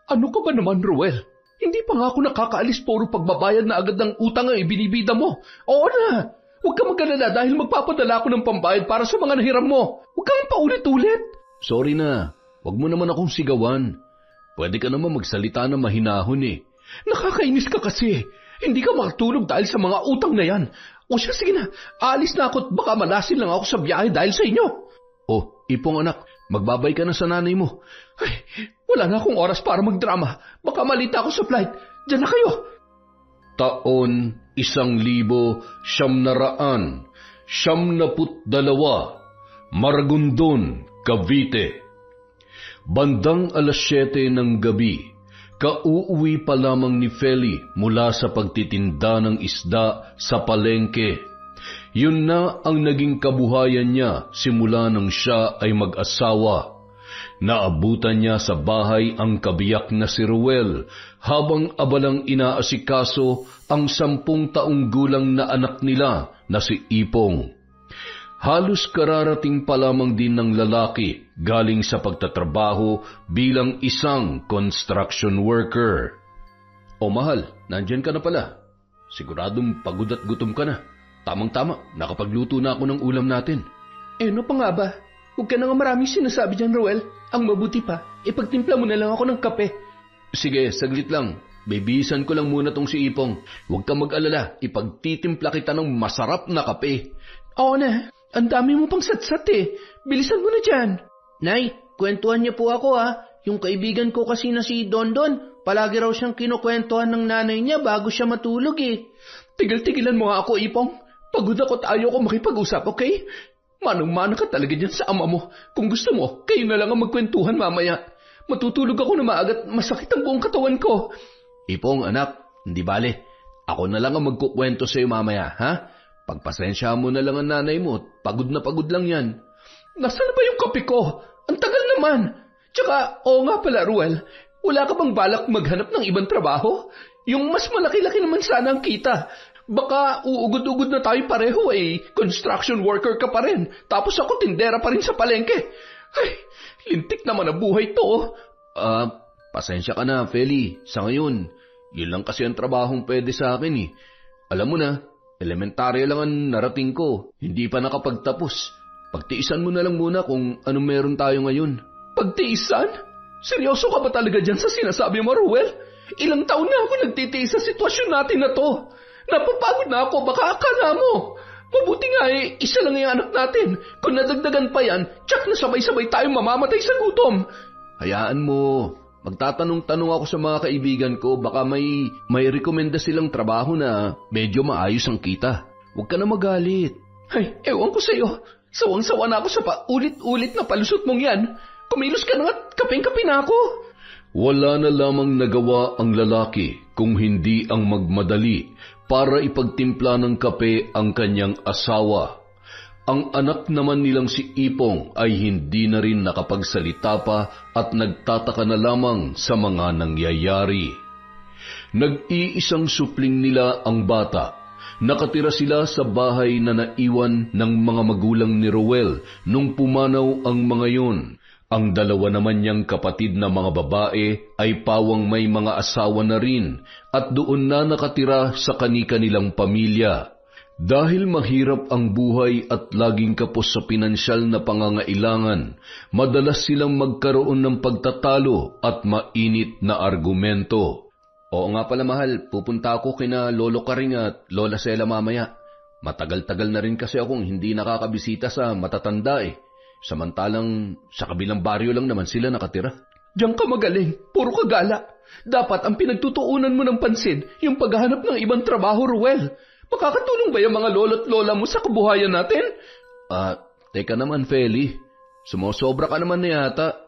Ano ka ba naman, Ruel? Hindi pa nga ako nakakaalis, puro pagbabayad na agad ng utang ang ibinibida mo. Oo na, huwag ka mag-alala dahil magpapadala ako ng pambayad para sa mga nahiram mo. Huwag kang paulit-ulit. Sorry na, huwag mo naman akong sigawan. Pwede ka naman magsalita na mahinahon eh. Nakakainis ka kasi. Hindi ka makatulog dahil sa mga utang na yan. O siya, sige na, aalis na ako at baka malasin lang ako sa biyahe dahil sa inyo. Oh, Ipong anak, magbabay ka na sa nanay mo. Ay, wala na akong oras para magdrama. Baka malita ako sa flight. Diyan na kayo. Taon 1972, Maragondon, Cavite. Bandang 7:00 ng gabi, kauuwi pa lamang ni Feli mula sa pagtitinda ng isda sa palengke. Yun na ang naging kabuhayan niya simula nang siya ay mag-asawa. Naabutan niya sa bahay ang kabiyak na si Ruel habang abalang inaasikaso ang 10 taong gulang na anak nila na si Ipong. Halos kararating pa lamang din ng lalaki galing sa pagtatrabaho bilang isang construction worker. O mahal, nandyan ka na pala. Siguradong pagod at gutom ka na. Tamang-tama, nakapagluto na ako ng ulam natin. Ano pa nga ba? Huwag ka na nga maraming sinasabi dyan, Ruel. Ang mabuti pa, ipagtimpla mo na lang ako ng kape. Sige, saglit lang. Bibisan ko lang muna tong si Ipong. Huwag ka mag-alala, ipagtitimpla kita ng masarap na kape. Oo na, ang dami mo pang satsat eh. Bilisan mo na dyan. Nay, kwentuhan niyo po ako Yung kaibigan ko kasi na si Dondon, palagi raw siyang kinukwentuhan ng nanay niya bago siya matulog eh. Tigil-tigilan mo nga ako, Ipong. Pagod ako at ayaw ko makipag-usap, okay? Manong-mana ka talaga dyan sa ama mo. Kung gusto mo, kayo na lang ang magkwentuhan mamaya. Matutulog ako na maagat, masakit ang buong katawan ko. Ipong anak, hindi bale. Ako na lang ang magkukwento sa'yo mamaya, ha? Pagpasensya mo na lang ang nanay mo, pagod na pagod lang yan. Nasaan ba yung kape ko? Ang tagal naman. Tsaka, oo nga pala, Ruel, wala ka bang balak maghanap ng ibang trabaho? Yung mas malaki-laki naman sana ang kita. Baka uugod-ugod na tayo pareho eh. Construction worker ka pa rin. Tapos ako tindera pa rin sa palengke. Ay, lintik naman ang buhay to. Pasensya ka na, Feli. Sa ngayon, yun lang kasi ang trabahong pwede sa akin eh. Alam mo na, elementarya lang ang narating ko. Hindi pa nakapagtapos. Pagtiisan mo na lang muna kung anong meron tayo ngayon. Pagtiisan? Seryoso ka ba talaga dyan sa sinasabi mo, Ruel? Ilang taon na ako nagtitiis sa sitwasyon natin na to. Napapagod na ako, baka akala mo. Mabuti nga eh, isa lang yung anak natin. Kung nadagdagan pa yan, tsak na sabay-sabay tayong mamamatay sa gutom. Hayaan mo. Magtatanong-tanong ako sa mga kaibigan ko, baka may rekomenda silang trabaho na medyo maayos ang kita. Huwag ka na magalit. Ay, ewan ko sa'yo. Sawang-sawa na ako sa paulit-ulit na palusot mong yan. Kumilos ka na at kapeng-kape na ako. Wala na lamang nagawa ang lalaki kung hindi ang magmadali para ipagtimpla ng kape ang kanyang asawa. Ang anak naman nilang si Ipong ay hindi na rin nakapagsalita pa at nagtataka na lamang sa mga nangyayari. Nag-iisang supling nila ang bata. Nakatira sila sa bahay na naiwan ng mga magulang ni Ruel nung pumanaw ang mga yun. Ang dalawa naman niyang kapatid na mga babae ay pawang may mga asawa na rin at doon na nakatira sa kani-kanilang pamilya. Dahil mahirap ang buhay at laging kapos sa pinansyal na pangangailangan, madalas silang magkaroon ng pagtatalo at mainit na argumento. Oo nga pala mahal, pupunta ako kina Lolo Karing at Lola Sela mamaya. Matagal-tagal na rin kasi akong hindi nakakabisita sa matatanda eh. Samantalang sa kabilang baryo lang naman sila nakatira. Diyan ka magaling, puro ka gala. Dapat ang pinagtutuunan mo ng pansin, yung paghahanap ng ibang trabaho, Ruel. Makakatulong ba yung mga lolo't lola mo sa kabuhayan natin? Teka naman, Feli. Sumosobra ka naman na yata.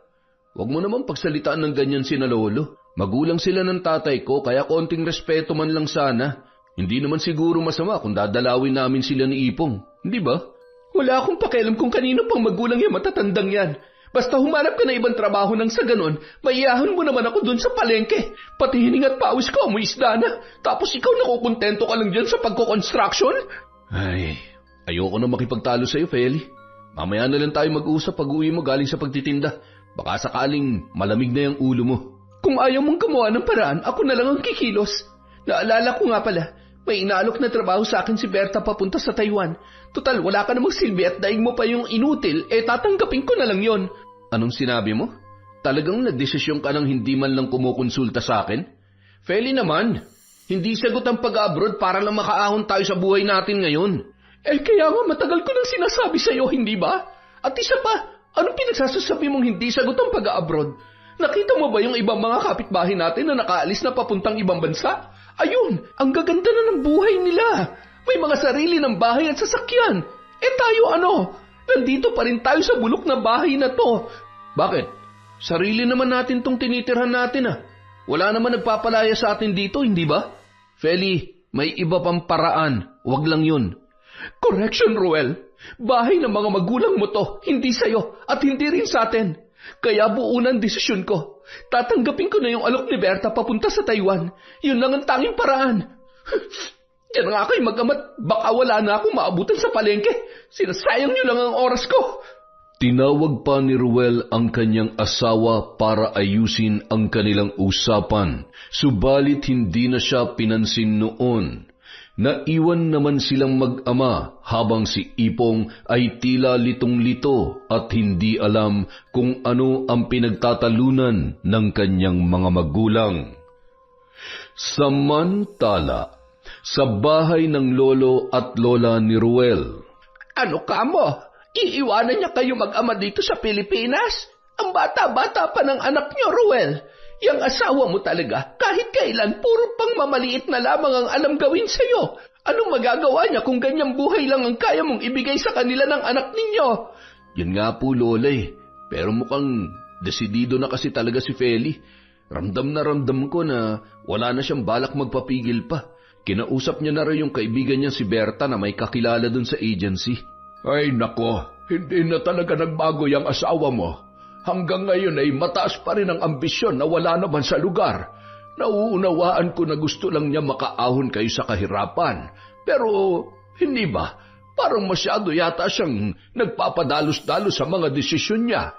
Huwag mo naman pagsalitaan ng ganyan sina lolo. Magulang sila ng tatay ko, kaya konting respeto man lang sana. Hindi naman siguro masama kung dadalawin namin sila ni Ipong. Hindi ba? Wala akong pakialam kung kanino pang magulang yung matatandang yan. Basta humanap ka na ibang trabaho nang sa ganon, maiyahan mo naman ako dun sa palengke. Pati hining at pawis ko, amoy isda na. Tapos ikaw nakukontento ka lang dyan sa pagko-construction? Ay, ayoko na makipagtalo sa'yo, Feli. Mamaya na lang tayo mag-uusap pag-uwi mo galing sa pagtitinda. Baka sakaling malamig na yung ulo mo. Kung ayaw mong gumawa ng paraan, ako na lang ang kikilos. Naalala ko nga pala, may inaalok na trabaho sa akin si Berta papunta sa Taiwan. Total, wala ka namang silbi at daig mo pa yung inutil, tatanggapin ko na lang yon. Anong sinabi mo? Talagang nagdesisyon ka nang hindi man lang kumukonsulta sa akin? Feli naman, hindi sagot ang pag-abroad para lang makaahon tayo sa buhay natin ngayon. Kaya nga matagal ko nang sinasabi sa'yo, hindi ba? At isa pa, anong pinagsasasabi mong hindi sagot ang pag-abroad? Nakita mo ba yung ibang mga kapitbahay natin na nakaalis na papuntang ibang bansa? Ayun, ang gaganda na ng buhay nila. May mga sarili ng bahay at sasakyan. Tayo ano? Nandito pa rin tayo sa bulok na bahay na to. Bakit? Sarili naman natin tong tinitirhan natin Wala naman nagpapalaya sa atin dito, hindi ba? Feli, may iba pang paraan. Wag lang yun. Correction, Ruel. Bahay ng mga magulang mo to, hindi sa'yo at hindi rin sa atin. Kaya buo na ang desisyon ko. Tatanggapin ko na yung alok ni Berta papunta sa Taiwan. Yun lang ang tanging paraan. Diyan nga kayo mag-amat, baka wala na akong maabutan sa palengke. Sinasayang nyo lang ang oras ko. Tinawag pa ni Ruel ang kanyang asawa para ayusin ang kanilang usapan, subalit hindi na siya pinansin noon. Naiwan naman silang mag-ama habang si Ipong ay tila litong-lito at hindi alam kung ano ang pinagtatalunan ng kanyang mga magulang. Samantala, sa bahay ng lolo at lola ni Ruel. Ano ka mo? Iiwanan niya kayo mag-ama dito sa Pilipinas? Ang bata-bata pa ng anak niyo, Ruel. Yang asawa mo talaga, kahit kailan, puro pang mamaliit na lamang ang alam gawin sa'yo. Anong magagawa niya kung ganyang buhay lang ang kaya mong ibigay sa kanila ng anak ninyo? Yan nga po, Lola Pero mukhang desidido na kasi talaga si Feli. Ramdam na ramdam ko na wala na siyang balak magpapigil pa. Kinausap niya na rin yung kaibigan niya si Berta na may kakilala dun sa agency. Ay nako, hindi na talaga nagbago yung asawa mo. Hanggang ngayon ay mataas pa rin ang ambisyon na wala naman sa lugar. Nauunawaan ko na gusto lang niya makaahon kayo sa kahirapan. Pero hindi ba? Parang masyado yata siyang nagpapadalos-dalos sa mga desisyon niya.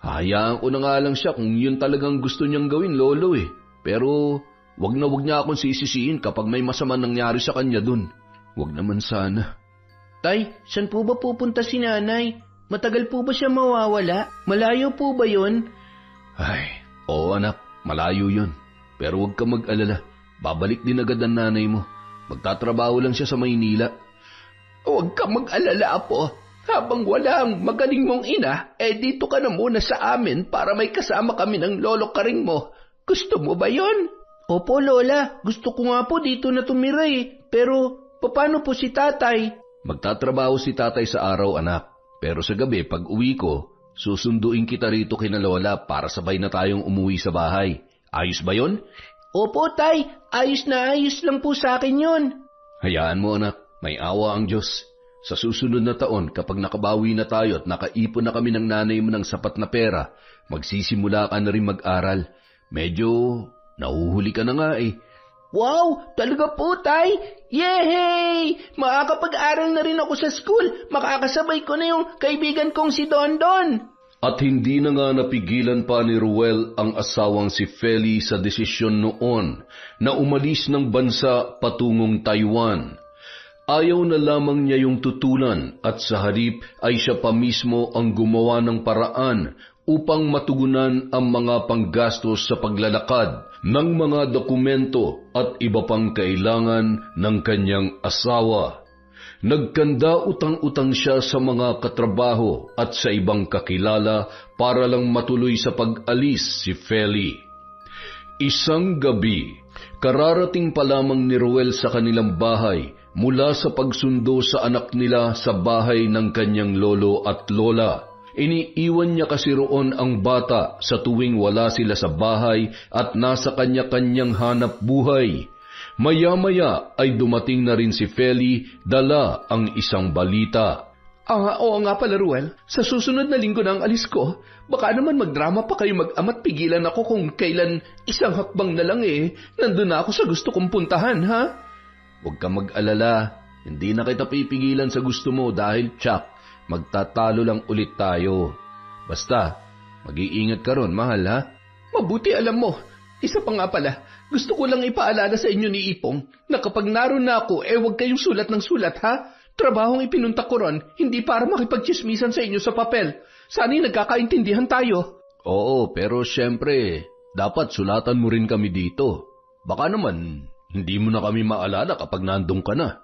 Hayaan ko na nga lang siya kung yun talagang gusto niyang gawin, Lolo Pero wag na wag niya akong sisisihin kapag may masama nangyari sa kanya dun. Wag naman sana. Tay, saan po ba pupunta si nanay? Matagal po ba siya mawawala? Malayo po ba yun? Ay, oo anak, malayo yun. Pero huwag ka mag-alala, babalik din agad ang nanay mo. Magtatrabaho lang siya sa Maynila. Huwag ka mag-alala, Apo. Habang wala ang magaling mong ina, dito ka na muna sa amin para may kasama kami ng lolo karing mo. Gusto mo ba yon? Opo, Lola. Gusto ko nga po dito na tumira Pero, paano po si tatay? Magtatrabaho si tatay sa araw, anak. Pero sa gabi, pag uwi ko, susunduin kita rito kina Lola para sabay na tayong umuwi sa bahay. Ayos ba yon? Opo, tay. Ayos na ayos lang po sa akin yon. Hayaan mo, anak. May awa ang Diyos. Sa susunod na taon, kapag nakabawi na tayo at nakaipon na kami ng nanay mo ng sapat na pera, magsisimula ka na rin mag-aral. Medyo nahuhuli ka na nga Wow! Talaga po, tay! Yehey! Makakapag-aral na rin ako sa school. Makakasabay ko na yung kaibigan kong si Dondon. At hindi na nga napigilan pa ni Ruel ang asawang si Feli sa desisyon noon na umalis ng bansa patungong Taiwan. Ayaw na lamang niya yung tutulan at sa halip ay siya pa mismo ang gumawa ng paraan upang matugunan ang mga panggastos sa paglalakad ng mga dokumento at iba pang kailangan ng kanyang asawa. Nagkanda utang-utang siya sa mga katrabaho at sa ibang kakilala para lang matuloy sa pag-alis si Feli. Isang gabi, kararating pa lamang ni Ruel sa kanilang bahay mula sa pagsundo sa anak nila sa bahay ng kanyang lolo at lola. Iniiwan niya kasi roon ang bata sa tuwing wala sila sa bahay at nasa kanya-kanyang hanap buhay. Maya-maya ay dumating na rin si Feli, dala ang isang balita. Oo nga pala, Ruel. Sa susunod na linggo na ang alis ko, baka naman magdrama pa kayo mag-ama't pigilan ako kung kailan isang hakbang na lang nandun na ako sa gusto kong puntahan, ha? Huwag ka mag-alala. Hindi na kita pipigilan sa gusto mo dahil, Chuck, magtatalo lang ulit tayo. Basta, mag-iingat ka ron, mahal, ha? Mabuti alam mo. Isa pa nga pala, gusto ko lang ipaalala sa inyo ni Ipong na kapag naroon na ako, huwag kayong sulat ng sulat, ha? Trabahong ipinunta ko ron, hindi para makipagchismisan sa inyo sa papel. Sana'y nagkakaintindihan tayo. Oo, pero syempre, dapat sulatan mo rin kami dito. Baka naman, hindi mo na kami maalala kapag nandun ka na.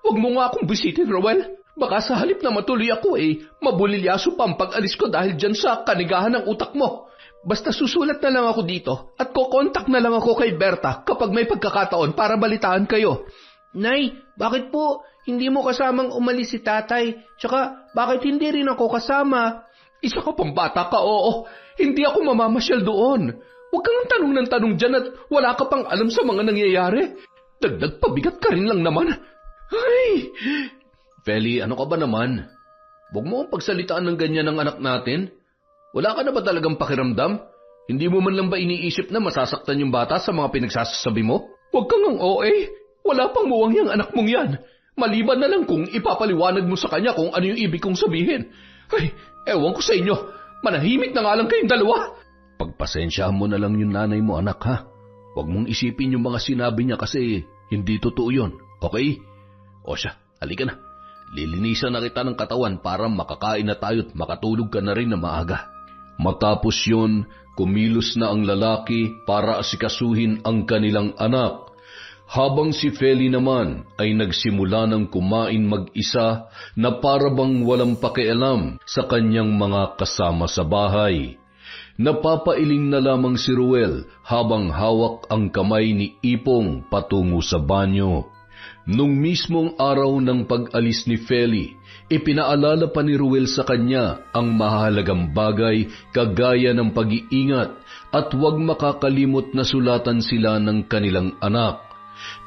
Huwag mo nga akong bisitin, Rowel. Baka sa halip na matuloy ako mabulilyaso pa ang pag-alis ko dahil dyan sa kanigahan ng utak mo. Basta susulat na lang ako dito at kokontak na lang ako kay Berta kapag may pagkakataon para balitaan kayo. Nay, bakit po hindi mo kasamang umalis si tatay? Tsaka bakit hindi rin ako kasama? Isa ka pang bata ka, oo. Hindi ako mamamasyal doon. Huwag kang tanong ng tanong dyan at wala ka pang alam sa mga nangyayari. Dagdag pabigat ka rin lang naman. Ay! Feli, ano ka ba naman? Huwag mo ang pagsalitaan ng ganyan ng anak natin. Wala ka na ba talagang pakiramdam? Hindi mo man lang ba iniisip na masasaktan yung bata sa mga pinagsasabi mo? Huwag kang ang OA. Wala pang muwang yung anak mong yan. Maliban na lang kung ipapaliwanag mo sa kanya kung ano yung ibig kong sabihin. Ay, ewan ko sa inyo. Manahimik na nga lang kayong dalawa. Pagpasensyahan mo na lang yung nanay mo, anak, ha? Huwag mong isipin yung mga sinabi niya kasi hindi totoo yun, okay? O siya, halika na. Lilinisan na kita ng katawan para makakain na tayo at makatulog ka na rin na maaga. Matapos yun, kumilos na ang lalaki para asikasuhin ang kanilang anak. Habang si Feli naman ay nagsimula ng kumain mag-isa na para bang walang pakialam sa kanyang mga kasama sa bahay. Napapailing na lamang si Ruel habang hawak ang kamay ni Ipong patungo sa banyo. Nung mismong araw ng pag-alis ni Feli, ipinaalala pa ni Ruel sa kanya ang mahalagang bagay kagaya ng pag-iingat at huwag makakalimot na sulatan sila ng kanilang anak.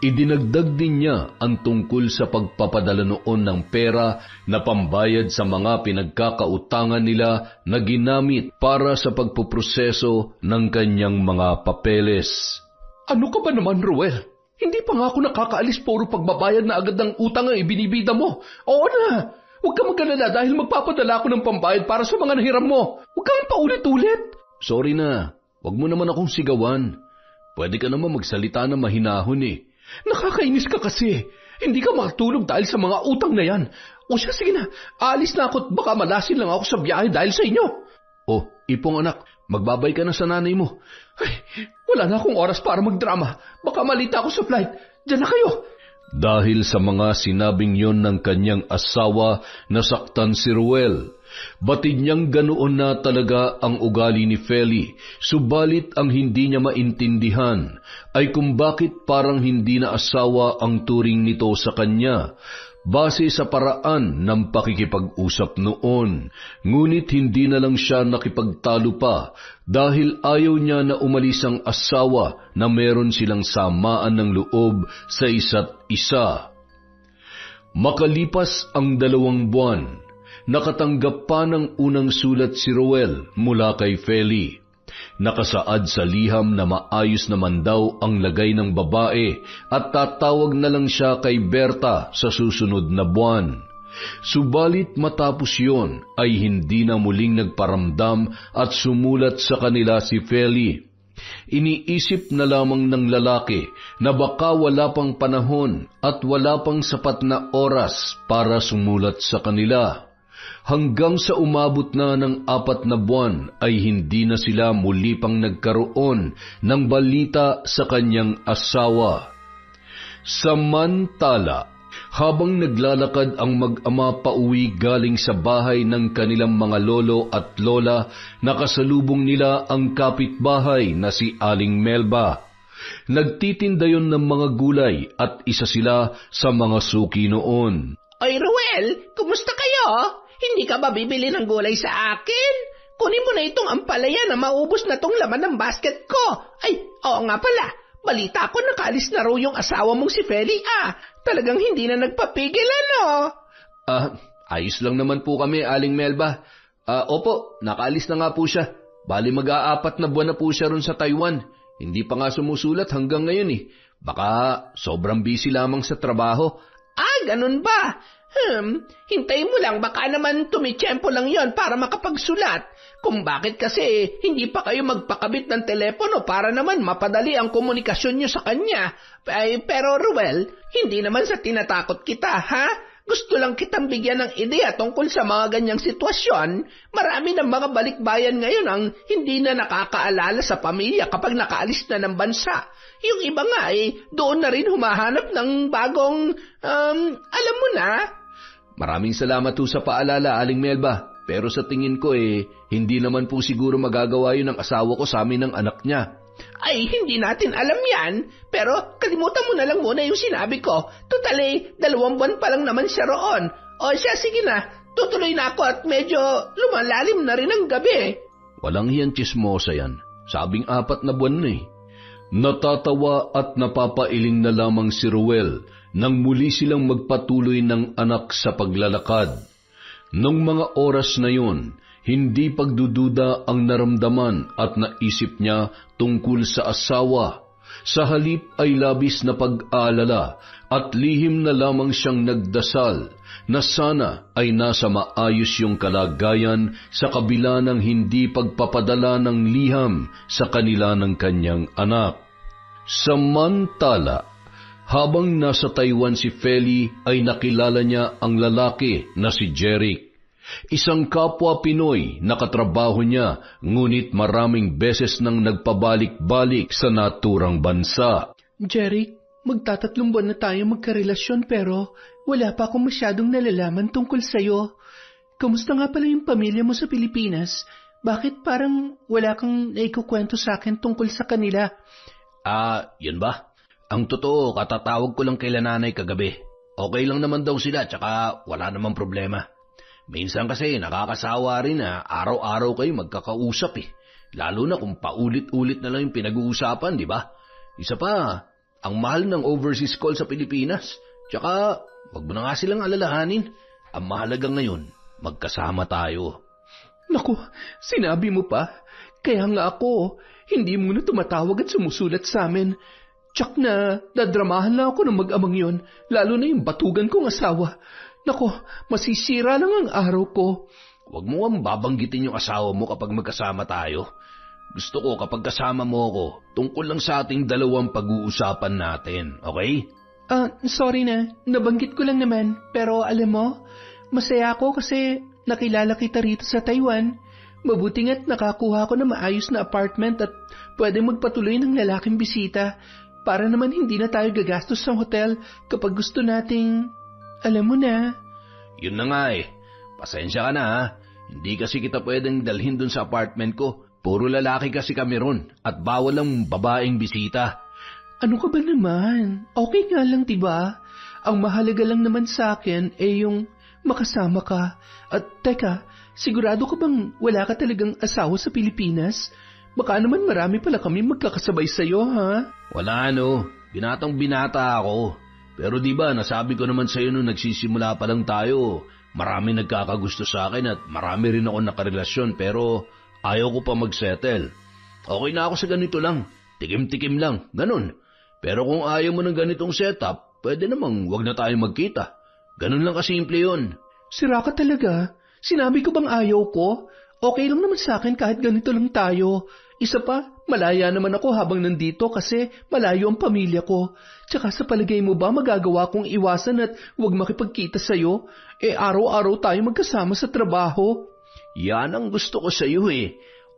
Idinagdag din niya ang tungkol sa pagpapadala noon ng pera na pambayad sa mga pinagkakautangan nila na ginamit para sa pagpuproseso ng kanyang mga papeles. Ano ka ba naman, Ruel? Hindi pa nga ako nakakaalis, puro pagbabayad na agad ng utang ang ibinibida mo. Oo na, huwag ka mag-alala dahil magpapadala ako ng pambayad para sa mga nahiram mo. Huwag kang paulit-ulit. Sorry na, huwag mo naman akong sigawan. Pwede ka naman magsalita na mahinahon eh. Nakakainis ka kasi. Hindi ka makatulog dahil sa mga utang na yan. O siya, sige na, aalis na ako at baka malasin lang ako sa biyahe dahil sa inyo. Oh, Ipong anak, magbabay ka na sa nanay mo. Ay, wala na akong oras para magdrama. Baka malita ako sa flight. Diyan na kayo. Dahil sa mga sinabing yon ng kanyang asawa, nasaktan si Ruel. Batid niyang ganoon na talaga ang ugali ni Feli, subalit ang hindi niya maintindihan ay kung bakit parang hindi na asawa ang turing nito sa kanya, base sa paraan ng pakikipag-usap noon. Ngunit hindi na lang siya nakipagtalo pa dahil ayaw niya na umalis ang asawa na meron silang samaan ng loob sa isa't isa. Makalipas ang 2 buwan, nakatanggap pa ng unang sulat si Ruel mula kay Feli. Nakasaad sa liham na maayos naman daw ang lagay ng babae at tatawag na lang siya kay Berta sa susunod na buwan. Subalit matapos yon ay hindi na muling nagparamdam at sumulat sa kanila si Feli. Iniisip na lamang ng lalaki na baka wala pang panahon at wala pang sapat na oras para sumulat sa kanila. Hanggang sa umabot na ng 4 na buwan ay hindi na sila muli pang nagkaroon ng balita sa kanyang asawa. Samantala, habang naglalakad ang mag-ama pauwi galing sa bahay ng kanilang mga lolo at lola, nakasalubong nila ang kapitbahay na si Aling Melba. Nagtitinda yon ng mga gulay at isa sila sa mga suki noon. Oy, Ruel, kumusta kayo? Hindi ka ba bibili ng gulay sa akin? Kunin mo na itong ampalaya na maubos na tong laman ng basket ko. Ay, oo nga pala. Balita ko nakaalis na raw yung asawa mong si Feli. Talagang hindi na nagpapigil, ano? Ayos lang naman po kami, Aling Melba. Opo, nakaalis na nga po siya. Bali mag-4 na buwan na po siya ron sa Taiwan. Hindi pa nga sumusulat hanggang ngayon eh. Baka sobrang busy lamang sa trabaho. Ganun ba? Hintayin mo lang, baka naman tumitsyempo lang yon para makapagsulat. Kung bakit kasi hindi pa kayo magpakabit ng telepono para naman mapadali ang komunikasyon nyo sa kanya. Pero Ruel, hindi naman sa tinatakot kita, ha? Gusto lang kitang bigyan ng ideya tungkol sa mga ganyang sitwasyon. Marami ng mga balikbayan ngayon ang hindi na nakakaalala sa pamilya kapag nakaalis na ng bansa. Yung iba nga doon na rin humahanap ng bagong, alam mo na. Maraming salamat po sa paalala, Aling Melba. Pero sa tingin ko hindi naman po siguro magagawa yun ng asawa ko sa amin ng anak niya. Ay, hindi natin alam yan. Pero kalimutan mo na lang muna yung sinabi ko. Total 2 buwan pa lang naman siya roon. O siya, sige na. Tutuloy na ako at medyo lumalalim na rin ang gabi. Walang hiyang tsismosa yan. Sabing 4 na buwan na. Natatawa at napapailing na lamang si Ruel nang muli silang magpatuloy ng anak sa paglalakad. Nung mga oras na yun, hindi pagdududa ang naramdaman at naisip niya tungkol sa asawa. Sa halip ay labis na pag-aalala at lihim na lamang siyang nagdasal na sana ay nasa maayos yung kalagayan sa kabila ng hindi pagpapadala ng liham sa kanila ng kanyang anak. Samantala, habang nasa Taiwan si Feli ay nakilala niya ang lalaki na si Jeric. Isang kapwa Pinoy na katrabaho niya, ngunit maraming beses nang nagpabalik-balik sa naturang bansa. Jeric, magta3 buwan na tayo magkarelasyon pero wala pa akong masyadong nalalaman tungkol sa'yo. Kamusta nga pala yung pamilya mo sa Pilipinas? Bakit parang wala kang naikukwento sa akin tungkol sa kanila? Yun ba? Ang totoo, katatawag ko lang kay nanay kagabi. Okay lang naman daw sila, tsaka wala namang problema. Minsan kasi nakakasawa rin na araw-araw kayo magkakausap Lalo na kung paulit-ulit na lang yung pinag-uusapan, di ba? Isa pa, ang mahal ng overseas call sa Pilipinas. Tsaka, wag mo na nga silang alalahanin. Ang mahalaga ngayon, magkasama tayo. Naku, sinabi mo pa. Kaya nga ako, hindi mo na tumatawag at sumusulat sa amin. Tsak na, dadramahan na ako ng mag-amang yon, lalo na yung batugan kong asawa. Nako, masisira lang ang araw ko. Huwag mo ang babanggitin yung asawa mo kapag magkasama tayo. Gusto ko kapag kasama mo ako, tungkol lang sa ating 2 pag-uusapan natin, okay? Sorry na, nabanggit ko lang naman. Pero alam mo, masaya ako kasi nakilala kita rito sa Taiwan. Mabuti nga't nakakuha ko na maayos na apartment at pwede magpatuloy ng lalaking bisita para naman hindi na tayo gagastos sa hotel kapag gusto nating... Alam mo na. Yun na nga Pasensya ka na ha. Hindi kasi kita pwedeng dalhin dun sa apartment ko. Puro lalaki kasi kami ron at bawal ang babaeng bisita. Ano ka ba naman? Okay nga lang diba? Ang mahalaga lang naman sa akin yung makasama ka. At teka, sigurado ka bang wala ka talagang asawa sa Pilipinas? Baka naman marami pala kami magkakasabay sa'yo, ha? Wala binatang binata ako. Pero di ba, nasabi ko naman sa iyo nung nagsisimula pa lang tayo, marami nagkakagusto sa akin at marami rin ako nakarelasyon pero ayaw ko pa mag-settle. Okay na ako sa ganito lang, tikim-tikim lang, ganun. Pero kung ayaw mo ng ganitong setup, pwede namang wag na tayo magkita. Ganun lang kasimple yun. Sira ka talaga. Sinabi ko bang ayaw ko? Okay lang naman sa akin kahit ganito lang tayo. Isa pa, malaya naman ako habang nandito kasi malayo ang pamilya ko. Tsaka sa palagay mo ba magagawa kong iwasan at huwag makipagkita sa'yo? Araw-araw tayo magkasama sa trabaho. Yan ang gusto ko sa'yo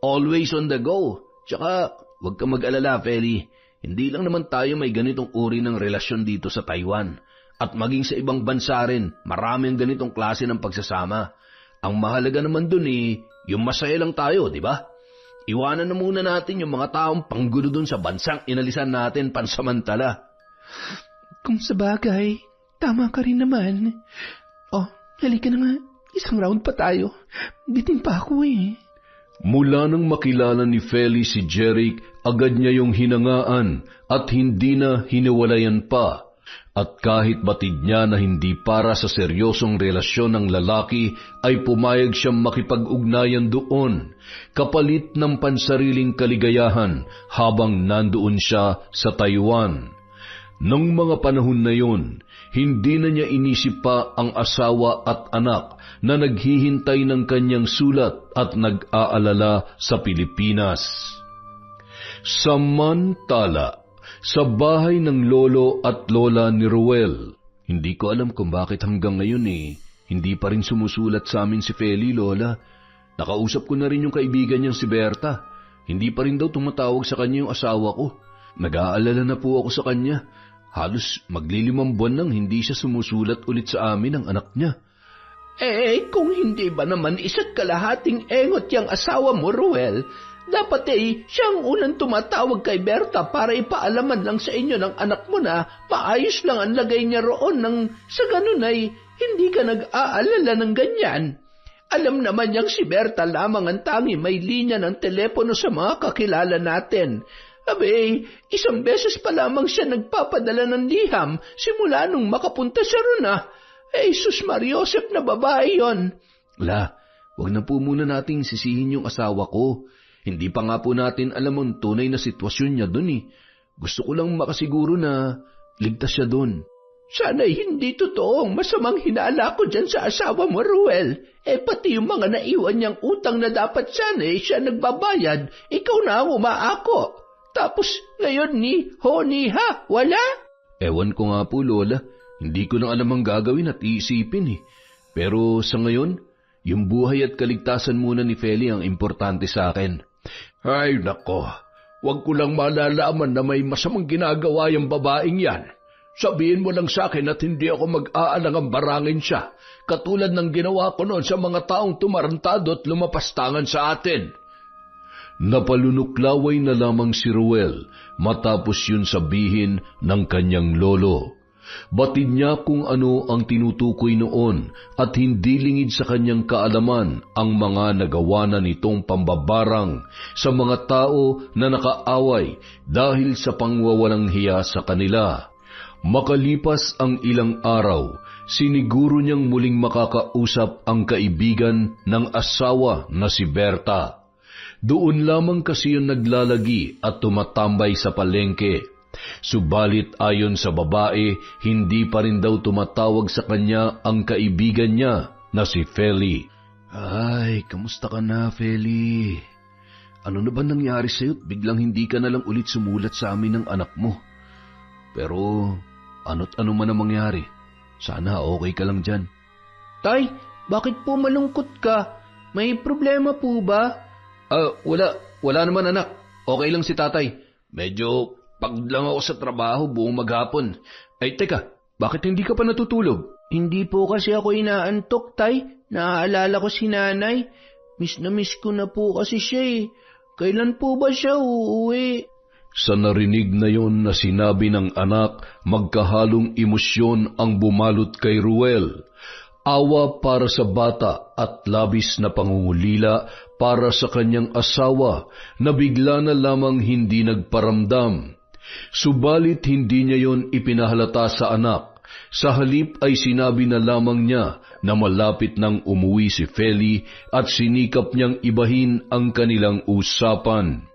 Always on the go. Tsaka, huwag ka mag-alala, Feli. Hindi lang naman tayo may ganitong uri ng relasyon dito sa Taiwan. At maging sa ibang bansa rin, marami ang ganitong klase ng pagsasama. Ang mahalaga naman dun yung masaya lang tayo, di ba? Iwanan na muna natin yung mga taong panggulo dun sa bansang inalisan natin pansamantala. Kung sabagay, tama ka rin naman. Halika na nga. Isang round pa tayo. Bitin pa ako Mula nang makilala ni Feli si Jeric, agad niya yung hinangaan at hindi na hiniwalayan pa. At kahit batid niya na hindi para sa seryosong relasyon ng lalaki, ay pumayag siyang makipag-ugnayan doon, kapalit ng pansariling kaligayahan habang nandoon siya sa Taiwan. Nang mga panahon na yon, hindi na niya inisip pa ang asawa at anak na naghihintay ng kanyang sulat at nag-aalala sa Pilipinas. Samantala, sa bahay ng lolo at lola ni Ruel, hindi ko alam kung bakit hanggang ngayon hindi pa rin sumusulat sa amin si Feli, Lola. Nakausap ko na rin yung kaibigan niyang si Berta. Hindi pa rin daw tumatawag sa kanya yung asawa ko. Nag-aalala na po ako sa kanya. Halos maglilimang buwan nang hindi siya sumusulat ulit sa amin ng anak niya. Kung hindi ba naman isa't kalahating engot yung asawa mo, Ruel, dapat siyang unang tumatawag kay Berta para ipaalaman lang sa inyo ng anak mo na maayos lang ang lagay niya roon nang sa ganun ay hindi ka nag-aalala ng ganyan. Alam naman niyang si Berta lamang ang tangi may linya ng telepono sa mga kakilala natin. Isang beses pa lamang siya nagpapadala ng liham simula nung makapunta siya ron Sus Mariosep na babae yon. Wag na po muna nating sisihin yung asawa ko. Hindi pa nga po natin alam ang tunay na sitwasyon niya dun Gusto ko lang makasiguro na ligtas siya dun. Sana'y hindi totoong masamang hinala ko dyan sa asawa mo, Ruel. Pati yung mga naiwan niyang utang na dapat sana siya nagbabayad, ikaw na ang umaako. Tapos ngayon wala? Ewan ko nga po, Lola. Hindi ko na alam ang gagawin at iisipin Pero sa ngayon, yung buhay at kaligtasan muna ni Feli ang importante sa akin. Ay nako, wag ko lang malalaman na may masamang ginagawa yung babaeng yan. Sabihin mo lang sa akin at hindi ako mag-aalangang barangin siya, katulad ng ginawa ko noon sa mga taong tumarantado at lumapastangan sa atin. Napalunuklaway na lamang si Ruel matapos yun sabihin ng kanyang lolo. Batid niya kung ano ang tinutukoy noon at hindi lingid sa kanyang kaalaman ang mga nagawa na nitong pambabarang sa mga tao na nakaaway dahil sa pangwawalang hiya sa kanila. Makalipas ang ilang araw, siniguro niyang muling makakausap ang kaibigan ng asawa na si Berta. Doon lamang kasi yung naglalagi at tumatambay sa palengke. Subalit ayon sa babae, hindi pa rin daw tumatawag sa kanya ang kaibigan niya na si Feli. Ay, kamusta ka na, Feli? Ano na ba nangyari sa'yo't biglang hindi ka na lang ulit sumulat sa amin ng anak mo? Pero ano't ano man ang mangyari, sana okay ka lang dyan. Tay, bakit po malungkot ka? May problema po ba? Wala naman anak. Okay lang si tatay. Medyo pagod lang ako sa trabaho buong maghapon. Ay teka, bakit hindi ka pa natutulog? Hindi po kasi ako inaantok, Tay. Naaalala ko si nanay. Miss na miss ko na po kasi siya Kailan po ba siya uuwi? Sa narinig na yon na sinabi ng anak, magkahalong emosyon ang bumalot kay Ruel. Awa para sa bata at labis na pangungulila para sa kanyang asawa na bigla na lamang hindi nagparamdam. Subalit hindi niya yon ipinahalata sa anak. Sa halip ay sinabi na lamang niya na malapit nang umuwi si Feli at sinikap niyang ibahin ang kanilang usapan.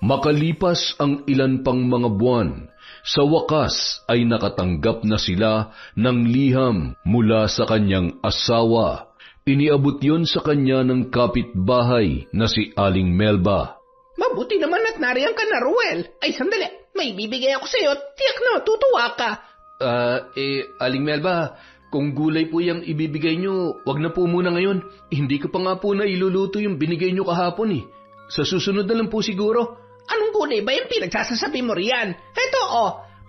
Makalipas ang ilan pang mga buwan, sa wakas ay nakatanggap na sila ng liham mula sa kanyang asawa. Iniabot yon sa kanya ng kapitbahay na si Aling Melba. Mabuti naman at nariyan ka na, Ruel. Ay, sandali. May bibigay ako sa'yo. Tiyak na matutuwa ka. Aling Melba, kung gulay po yung ibibigay nyo, wag na po muna ngayon. Hindi ko pa nga po na iluluto yung binigay nyo kahapon Sa susunod na lang po siguro. Anong gulay ba yung pinagsasasabi mo riyan? Heto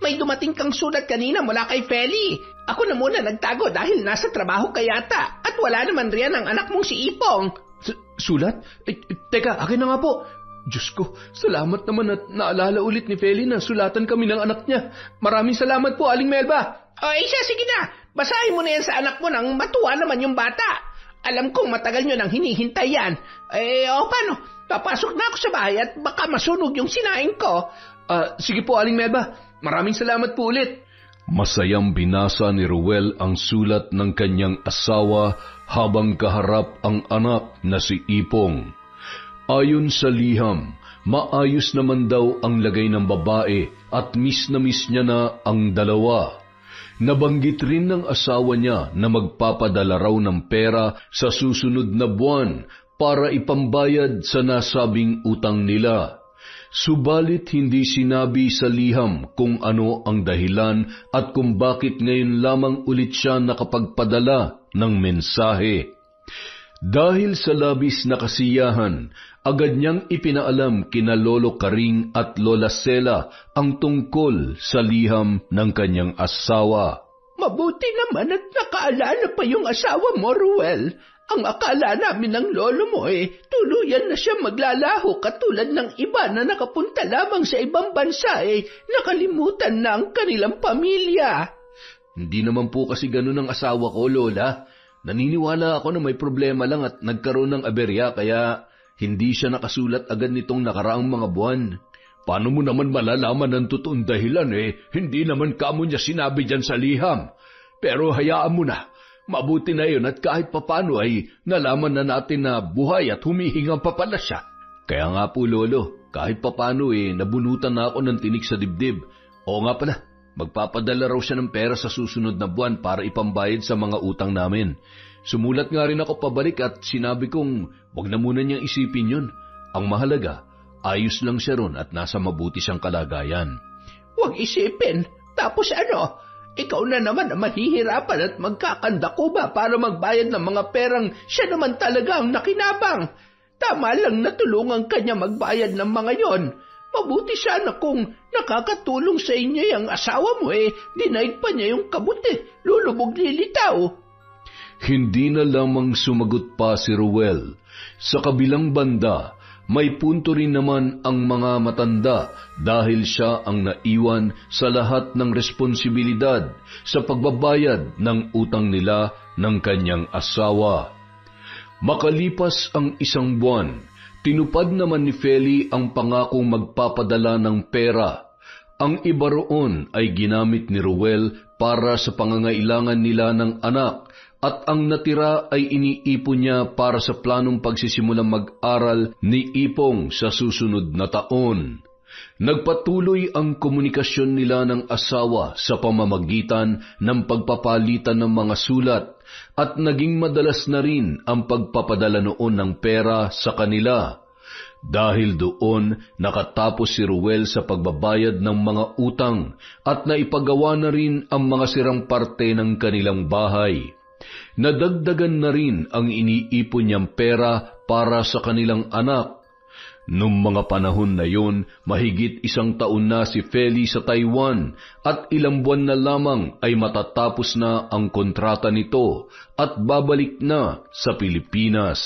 may dumating kang sulat kanina mula kay Feli. Ako na muna nagtago dahil nasa trabaho ka yata. At wala naman riyan ang anak mong si Ipong. Sulat? Teka, akin na nga po. Diyos ko, salamat naman at naalala ulit ni Feli na sulatan kami ng anak niya. Maraming salamat po, Aling Melba. Sige na. Basahin mo na yan sa anak mo nang matuwa naman yung bata. Alam kong matagal nyo nang hinihintay yan. Paano? Papasok na ako sa bahay at baka masunog yung sinaing ko. Sige po, Aling Melba. Maraming salamat po ulit. Masayang binasa ni Ruel ang sulat ng kanyang asawa habang kaharap ang anak na si Ipong. Ayon sa liham, Maayos naman daw ang lagay ng babae at miss na miss niya na ang dalawa. Nabanggit rin ng asawa niya na magpapadala raw ng pera sa susunod na buwan para ipambayad sa nasabing utang nila. Subalit hindi sinabi sa liham kung ano ang dahilan at kung bakit ngayon lamang ulit siya nakapagpadala ng mensahe. Dahil sa labis na kasiyahan, agad niyang ipinaalam kina Lolo Karing at Lola Sela ang tungkol sa liham ng kanyang asawa. Mabuti naman at nakaalala pa yung asawa mo, Ruel. Ang akala namin ng lolo mo tuluyan na siya maglalaho katulad ng iba na nakapunta lamang sa ibang bansa nakalimutan na ang kanilang pamilya. Hindi naman po kasi ganun ang asawa ko, Lola. Naniniwala ako na may problema lang at nagkaroon ng aberya kaya hindi siya nakasulat agad nitong nakaraang mga buwan. Paano mo naman malalaman ang totoong dahilan Hindi naman kamo niya sinabi dyan sa liham. Pero hayaan mo na. Mabuti na yun at kahit papano ay nalaman na natin na buhay at humihinga pa pala siya. Kaya nga po, Lolo, kahit papano nabunutan na ako ng tinik sa dibdib. Oo nga pala, magpapadala raw siya ng pera sa susunod na buwan para ipambayad sa mga utang namin. Sumulat nga rin ako pabalik at sinabi kong wag na muna niyang isipin yun. Ang mahalaga, ayos lang siya ron at nasa mabuti siyang kalagayan. Huwag isipin. Tapos ano? Ikaw na naman ang mahihirapan at magkakandakuba para magbayad ng mga perang siya naman talaga ang nakinabang. Tama lang na tulungan kanya magbayad ng mga yon. Mabuti sana kung nakakatulong sa inyo yung asawa mo dinaig pa niya yung kabuti, lulubog lilitaw. Hindi na lamang sumagot pa si Ruel. Sa kabilang banda, may punto rin naman ang mga matanda dahil siya ang naiwan sa lahat ng responsibilidad sa pagbabayad ng utang nila ng kanyang asawa. Makalipas ang isang buwan, tinupad naman ni Feli ang pangakong magpapadala ng pera. Ang iba roon ay ginamit ni Ruel para sa pangangailangan nila ng anak at ang natira ay iniipon niya para sa planong pagsisimulang mag-aral ni Ipong sa susunod na taon. Nagpatuloy ang komunikasyon nila ng asawa sa pamamagitan ng pagpapalitan ng mga sulat at naging madalas na rin ang pagpapadala noon ng pera sa kanila. Dahil doon, nakatapos si Ruel sa pagbabayad ng mga utang at naipagawa na rin ang mga sirang parte ng kanilang bahay. Nadagdagan na rin ang iniipon niyang pera para sa kanilang anak. Noong mga panahon na yon, mahigit 1 taon na si Feli sa Taiwan at ilang buwan na lamang ay matatapos na ang kontrata nito at babalik na sa Pilipinas.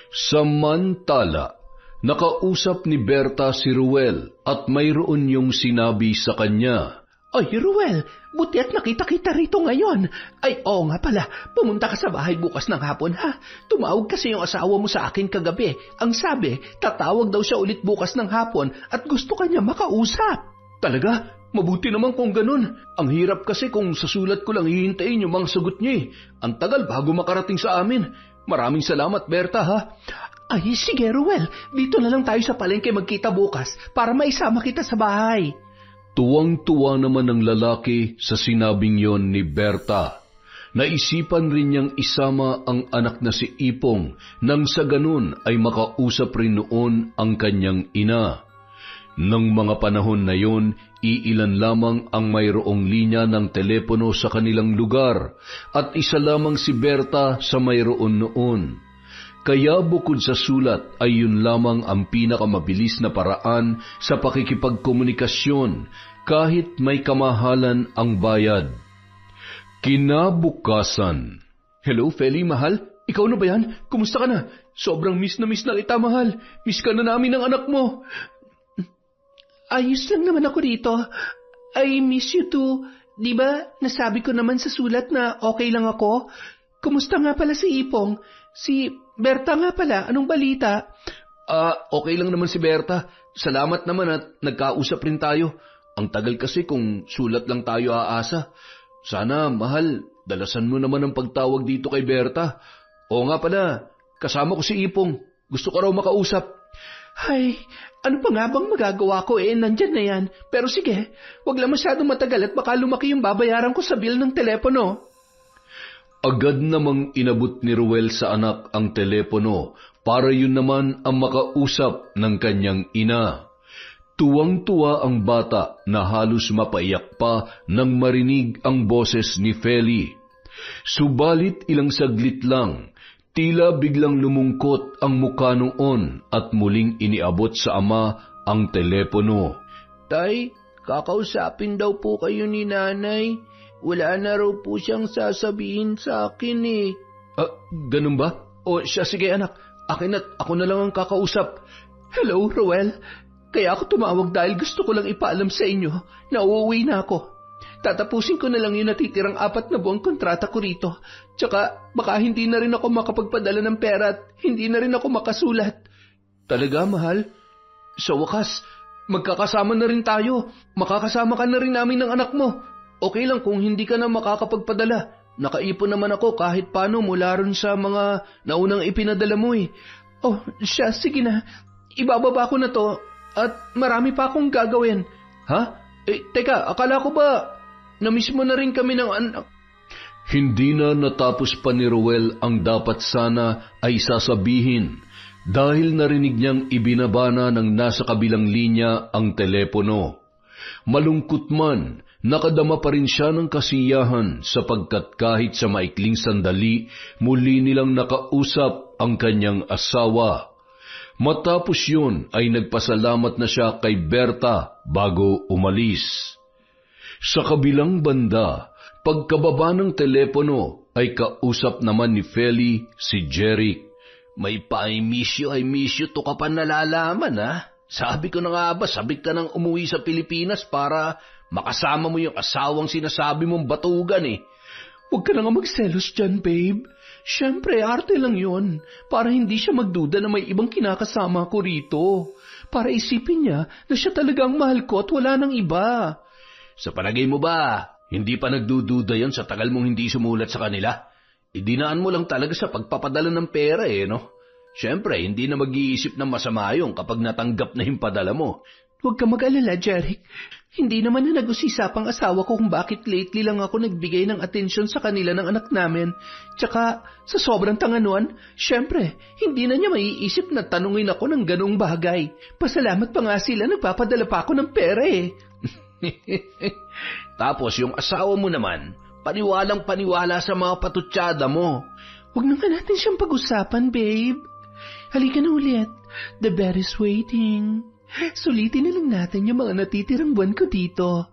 Samantala, nakausap ni Berta si Ruel at mayroon yung sinabi sa kanya. Ay, Ruel, buti at nakita-kita rito ngayon. Ay, oo nga pala, pumunta ka sa bahay bukas ng hapon, ha? Tumawag kasi yung asawa mo sa akin kagabi. Ang sabi, tatawag daw siya ulit bukas ng hapon at gusto kanya makausap. Talaga? Mabuti naman kung ganun. Ang hirap kasi kung sa sulat ko lang hihintayin yung mga sagot niya Ang tagal bago makarating sa amin. Maraming salamat, Berta, ha? Ay, sige, Ruel. Dito na lang tayo sa palengke magkita bukas para maisama kita sa bahay. Tuwang-tuwa naman ang lalaki sa sinabing yon ni Berta. Naisipan rin niyang isama ang anak na si Ipong nang sa ganun ay makausap rin noon ang kanyang ina. Nang mga panahon na yon, iilan lamang ang mayroong linya ng telepono sa kanilang lugar at isa lamang si Berta sa mayroon noon. Kaya bukod sa sulat ay yun lamang ang pinakamabilis na paraan sa pakikipagkomunikasyon kahit may kamahalan ang bayad. Kinabukasan. Hello, Feli, mahal? Ikaw na ba yan? Kumusta ka na? Sobrang miss na kita, mahal. Miss ka na namin ng anak mo. Ayos lang naman ako dito. I miss you too. Di ba, nasabi ko naman sa sulat na okay lang ako? Kumusta nga pala si Ipong? Si Berta nga pala, anong balita? Okay lang naman si Berta. Salamat naman at nagkausap rin tayo. Ang tagal kasi kung sulat lang tayo aasa. Sana, mahal, dalasan mo naman ang pagtawag dito kay Berta. Oo nga pala, kasama ko si Ipong. Gusto ko raw makausap. Ay, ano pa nga bang magagawa ko nandyan na yan. Pero sige, wag lang masyadong matagal at baka lumaki yung babayaran ko sa bill ng telepono. Agad namang inabot ni Ruel sa anak ang telepono para yun naman ang makausap ng kanyang ina. Tuwang-tuwa ang bata na halos mapaiyak pa nang marinig ang boses ni Feli. Subalit ilang saglit lang, tila biglang lumungkot ang mukha noon at muling iniabot sa ama ang telepono. Tay, kakausapin daw po kayo ni nanay. Wala na raw po siyang sasabihin sa akin Ganun ba? O siya, sige anak, akin at ako na lang ang kakausap. Hello, Ruel. Kaya ako tumawag dahil gusto ko lang ipaalam sa inyo na uuwi na ako. Tatapusin ko na lang yung natitirang 4 na buwang kontrata ko rito. Tsaka baka hindi na rin ako makapagpadala ng pera at hindi na rin ako makasulat. Talaga, mahal? Sa wakas, magkakasama na rin tayo. Makakasama ka na rin namin ng anak mo. Okay lang kung hindi ka na makakapagpadala. Nakaipon naman ako kahit paano mula ron sa mga naunang ipinadala mo Oh, siya, sige na. Ibababa ko na to at marami pa akong gagawin. Ha? Teka, akala ko ba na-miss mo na rin kami ng anak? Hindi na natapos pa ni Ruel ang dapat sana ay sasabihin dahil narinig niyang ibinabana ng nasa kabilang linya ang telepono. Malungkot man, nakadama pa rin siya ng kasiyahan sapagkat kahit sa maikling sandali, muli nilang nakausap ang kanyang asawa. Matapos yun ay nagpasalamat na siya kay Berta bago umalis. Sa kabilang banda, pagkababa ng telepono ay kausap naman ni Feli si Jeric. May pa-I miss you to ka pa nalalaman Sabi ko na nga ba, sabik ka nang umuwi sa Pilipinas para makasama mo yung asawang sinasabi mong batugan Huwag ka na nga magselos dyan, babe. Siyempre, arte lang yon para hindi siya magduda na may ibang kinakasama ko rito. Para isipin niya na siya talagang mahal ko at wala nang iba. Sa palagay mo ba, hindi pa nagdududa yon sa tagal mong hindi sumulat sa kanila? Idinaan mo lang talaga sa pagpapadala ng pera no? Siyempre, hindi na mag-iisip ng masama yun kapag natanggap na yung padala mo. Huwag ka mag-alala, Jeric. Hindi naman na nag-usisapang asawa ko kung bakit lately lang ako nagbigay ng atensyon sa kanila ng anak namin. Tsaka, sa sobrang tanganuan, syempre, hindi na niya maiisip na tanungin ako ng ganong bagay. Pasalamat pa nga sila, nagpapadala pa ako ng pera Tapos yung asawa mo naman, paniwalang paniwala sa mga patutsada mo. Huwag na nga natin siyang pag-usapan, babe. Halika na ulit. The bed is waiting. Sulitin na lang natin yung mga natitirang buwan ko dito.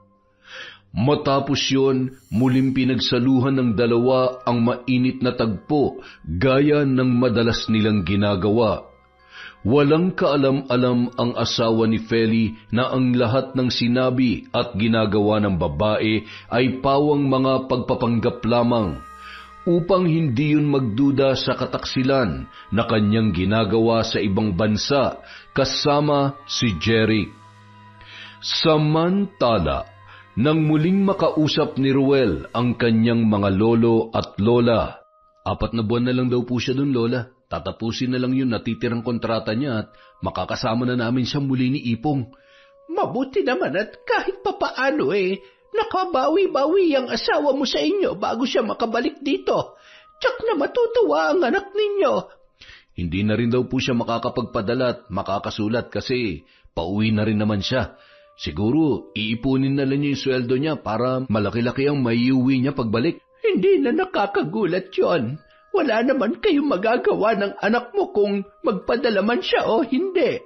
Matapos yun, muling pinagsaluhan ng dalawa ang mainit na tagpo gaya ng madalas nilang ginagawa. Walang kaalam-alam ang asawa ni Feli na ang lahat ng sinabi at ginagawa ng babae ay pawang mga pagpapanggap lamang, upang hindi yun magduda sa kataksilan na kanyang ginagawa sa ibang bansa kasama si Jeric. Samantala, nang muling makausap ni Ruel ang kanyang mga lolo at lola. 4 na buwan na lang daw po siya dun, Lola. Tatapusin na lang yun natitirang kontrata niya at makakasama na namin siya muli ni Ipong. Mabuti naman at kahit papaano nakabawi-bawi ang asawa mo sa inyo bago siya makabalik dito. Tsak na matutuwa ang anak ninyo. Hindi na rin daw po siya makakapagpadala at makakasulat kasi pauwi na rin naman siya. Siguro iipunin na lang niya yung sweldo niya para malaki-laki ang maiuwi niya pagbalik. Hindi na nakakagulat yon. Wala naman kayong magagawa ng anak mo kung magpadala man siya o hindi.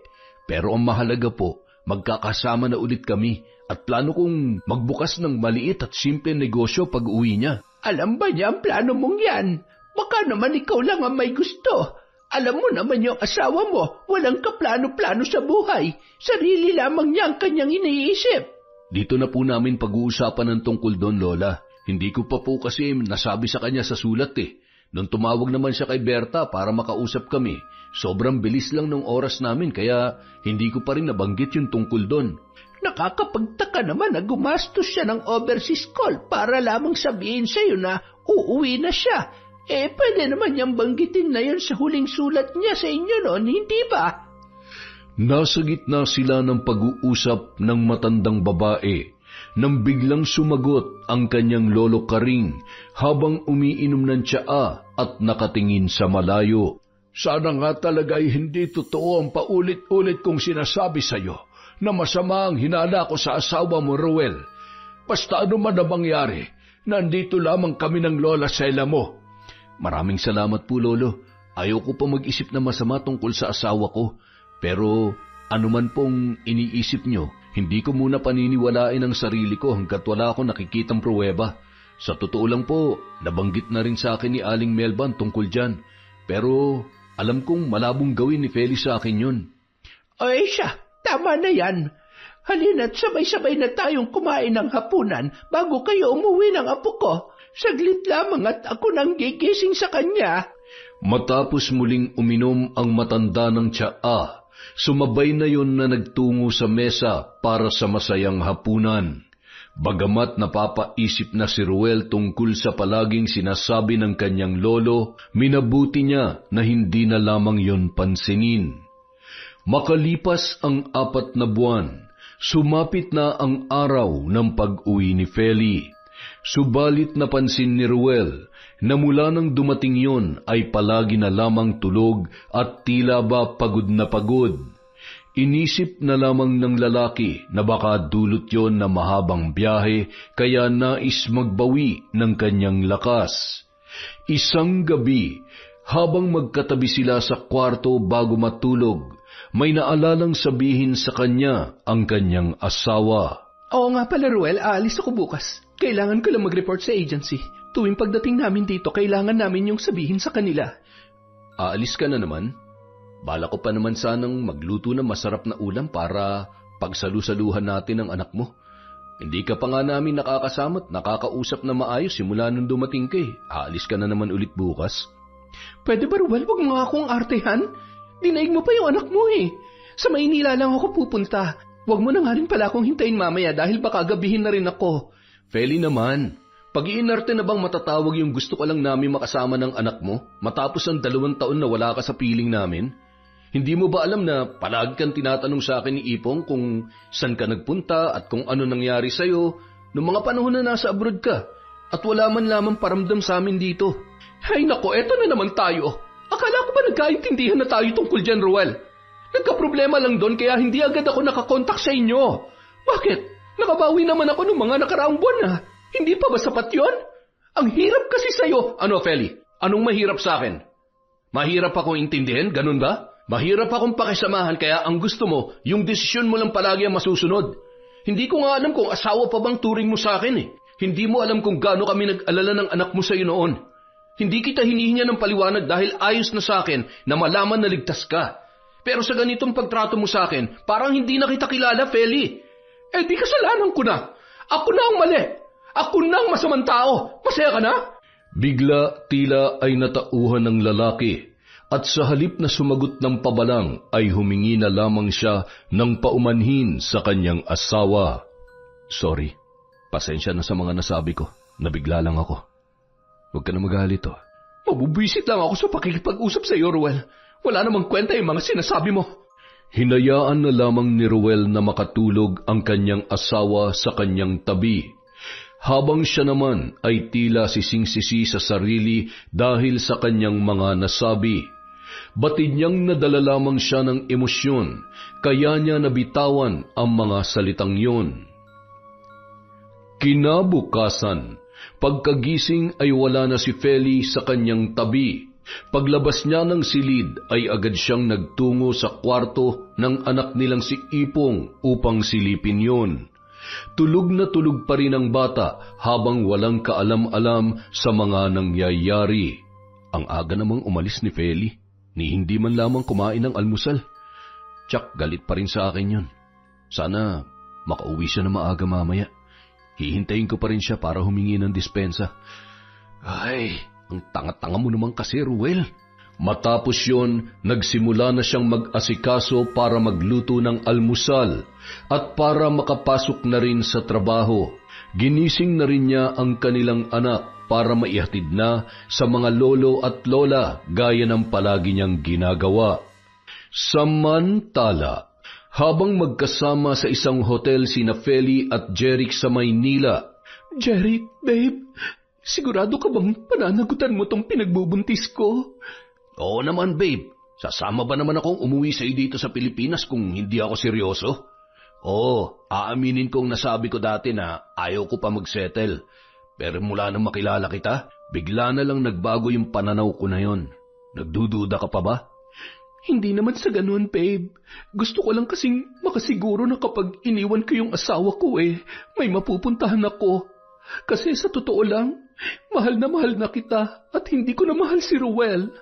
Pero ang mahalaga po, magkakasama na ulit kami at plano kong magbukas ng maliit at simple negosyo pag uwi niya. Alam ba niya ang plano mong yan? Baka naman ikaw lang ang may gusto. Alam mo naman yung asawa mo, walang kaplano-plano sa buhay. Sarili lamang niya ang kanyang iniisip. Dito na po namin pag-uusapan ng tungkol doon, Lola. Hindi ko pa po kasi nasabi sa kanya sa sulat Nung tumawag naman siya kay Berta para makausap kami, sobrang bilis lang ng oras namin kaya hindi ko pa rin nabanggit yung tungkol doon. Nakakapagtaka naman na gumastos siya ng overseas call para lamang sabihin sa'yo na uuwi na siya. Pwede naman niyang banggitin na yun sa huling sulat niya sa inyo noon, hindi ba? Nasa gitna sila ng pag-uusap ng matandang babae nang biglang sumagot ang kanyang lolo Karing habang umiinom ng tsaa at nakatingin sa malayo. Sana nga talaga ay hindi totoo ang paulit-ulit kong sinasabi sa iyo na masama ang hinala ko sa asawa mo, Ruel. Basta ano man na mangyari, nandito lamang kami ng lola Sela mo. Maraming salamat po, Lolo. Ayaw ko pa mag-isip na masama tungkol sa asawa ko. Pero anuman pong iniisip nyo, hindi ko muna paniniwalain ang sarili ko hanggat wala akong nakikitang pruweba. Sa totoo lang po, nabanggit na rin sa akin ni Aling Melban tungkol dyan. Pero alam kong malabong gawin ni Feli sa akin yun. Ay siya, tama na yan. Halina't sabay-sabay na tayong kumain ng hapunan bago kayo umuwi ng apo ko. Saglit lamang at ako nang gigising sa kanya. Matapos muling uminom ang matanda ng tsaa, sumabay na yon na nagtungo sa mesa para sa masayang hapunan. Bagamat napapaisip na si Ruel tungkol sa palaging sinasabi ng kanyang lolo, minabuti niya na hindi na lamang yon pansinin. Makalipas ang 4 na buwan, sumapit na ang araw ng pag-uwi ni Feli. Subalit napansin ni Ruel na mula nang dumating yon ay palagi na lamang tulog at tila ba pagod na pagod. Inisip na lamang ng lalaki na baka dulot yon na mahabang biyahe kaya nais magbawi ng kanyang lakas. Isang gabi, habang magkatabi sila sa kwarto bago matulog, may naalalang sabihin sa kanya ang kanyang asawa. Oo nga pala, Ruel, aalis ako bukas. Kailangan ko lang mag-report sa agency. Tuwing pagdating namin dito, kailangan namin yung sabihin sa kanila. Aalis ka na naman? Bala ko pa naman sanang magluto ng masarap na ulam para pagsalusaluhan natin ang anak mo. Hindi ka pa nga namin nakakasama at nakakausap na maayos simula nung dumating ka eh. Aalis ka na naman ulit bukas. Pwede ba, Ruel? Huwag mo nga akong artehan. Dinaig mo pa yung anak mo eh. Sa Maynila lang ako pupunta. Huwag mo na nga rin pala akong hintayin mamaya dahil baka gabihin na rin ako. Feli naman, pag-iinarte na bang matatawag yung gusto ka lang namin makasama ng anak mo matapos ang 2 taon na wala ka sa piling namin? Hindi mo ba alam na palagi kang tinatanong sa akin ni Ipong kung saan ka nagpunta at kung ano nangyari sa'yo noong mga panahon na nasa abroad ka at wala man lamang paramdam sa amin dito? Ay nako, eto na naman tayo. Akala ko ba nagkaintindihan na tayo tungkol dyan, Ruel? Nagka-problema lang doon kaya hindi agad ako nakakontak sa inyo. Bakit? Nakabawi naman ako ng mga nakaraang buwan na. Hindi pa ba sapat yon? Ang hirap kasi sa'yo. Ano, Feli? Anong mahirap sa akin? Mahirap akong intindihin? Ganun ba? Mahirap akong pakisamahan kaya ang gusto mo, yung desisyon mo lang palagi ang masusunod. Hindi ko nga alam kung asawa pa bang turing mo sa akin eh. Hindi mo alam kung gaano kami nag-alala ng anak mo sa'yo noon. Hindi kita hinihinga ng paliwanag dahil ayos na sa akin na malaman na ligtas ka. Pero sa ganitong pagtrato mo sa akin, parang hindi na kita kilala, Feli. Eh di kasalanan ko na. Ako na ang mali. Ako na ang masamang tao. Masaya ka na? Bigla tila ay natauhan ng lalaki at sa halip na sumagot ng pabalang ay humingi na lamang siya ng paumanhin sa kanyang asawa. Sorry, pasensya na sa mga nasabi ko. Nabigla lang ako. Huwag ka na magalit oh. Mabubwisit lang ako sa pakikipag-usap sa iyo, Ruel. Wala namang kwenta yung mga sinasabi mo. Hinayaan na lamang ni Ruel na makatulog ang kanyang asawa sa kanyang tabi, habang siya naman ay tila sising-sisi sa sarili dahil sa kanyang mga nasabi. Batid niyang nadala lamang siya ng emosyon, kaya niya nabitawan ang mga salitang yun. Kinabukasan, pagkagising ay wala na si Feli sa kanyang tabi. Paglabas niya ng silid ay agad siyang nagtungo sa kwarto ng anak nilang si Ipong upang silipin yon. Tulog na tulog pa rin ang bata habang walang kaalam-alam sa mga nangyayari. Ang aga namang umalis ni Feli, ni hindi man lamang kumain ng almusal. Tsak, galit pa rin sa akin yun. Sana makauwi siya na maaga mamaya. Hihintayin ko pa rin siya para humingi ng dispensa. Ay, ang tanga-tanga mo naman kasi, Ruel. Matapos yon, nagsimula na siyang mag-asikaso para magluto ng almusal at para makapasok na rin sa trabaho. Ginising na rin niya ang kanilang anak para maihatid na sa mga lolo at lola gaya ng palagi niyang ginagawa. Samantala, habang magkasama sa isang hotel sina Feli at Jeric sa Maynila. Jeric, babe, sigurado ka bang pananagutan mo tong pinagbubuntis ko? Oo naman, babe. Sasama ba naman akong umuwi sa dito sa Pilipinas kung hindi ako seryoso? Oo, aaminin kong nasabi ko dati na ayaw ko pa magsettle. Pero mula nang makilala kita, bigla na lang nagbago yung pananaw ko na yon. Nagdududa ka pa ba? Hindi naman sa ganun, babe. Gusto ko lang kasing makasiguro na kapag iniwan ko yung asawa ko may mapupuntahan ako. Kasi sa totoo lang, mahal na kita at hindi ko na mahal si Ruel.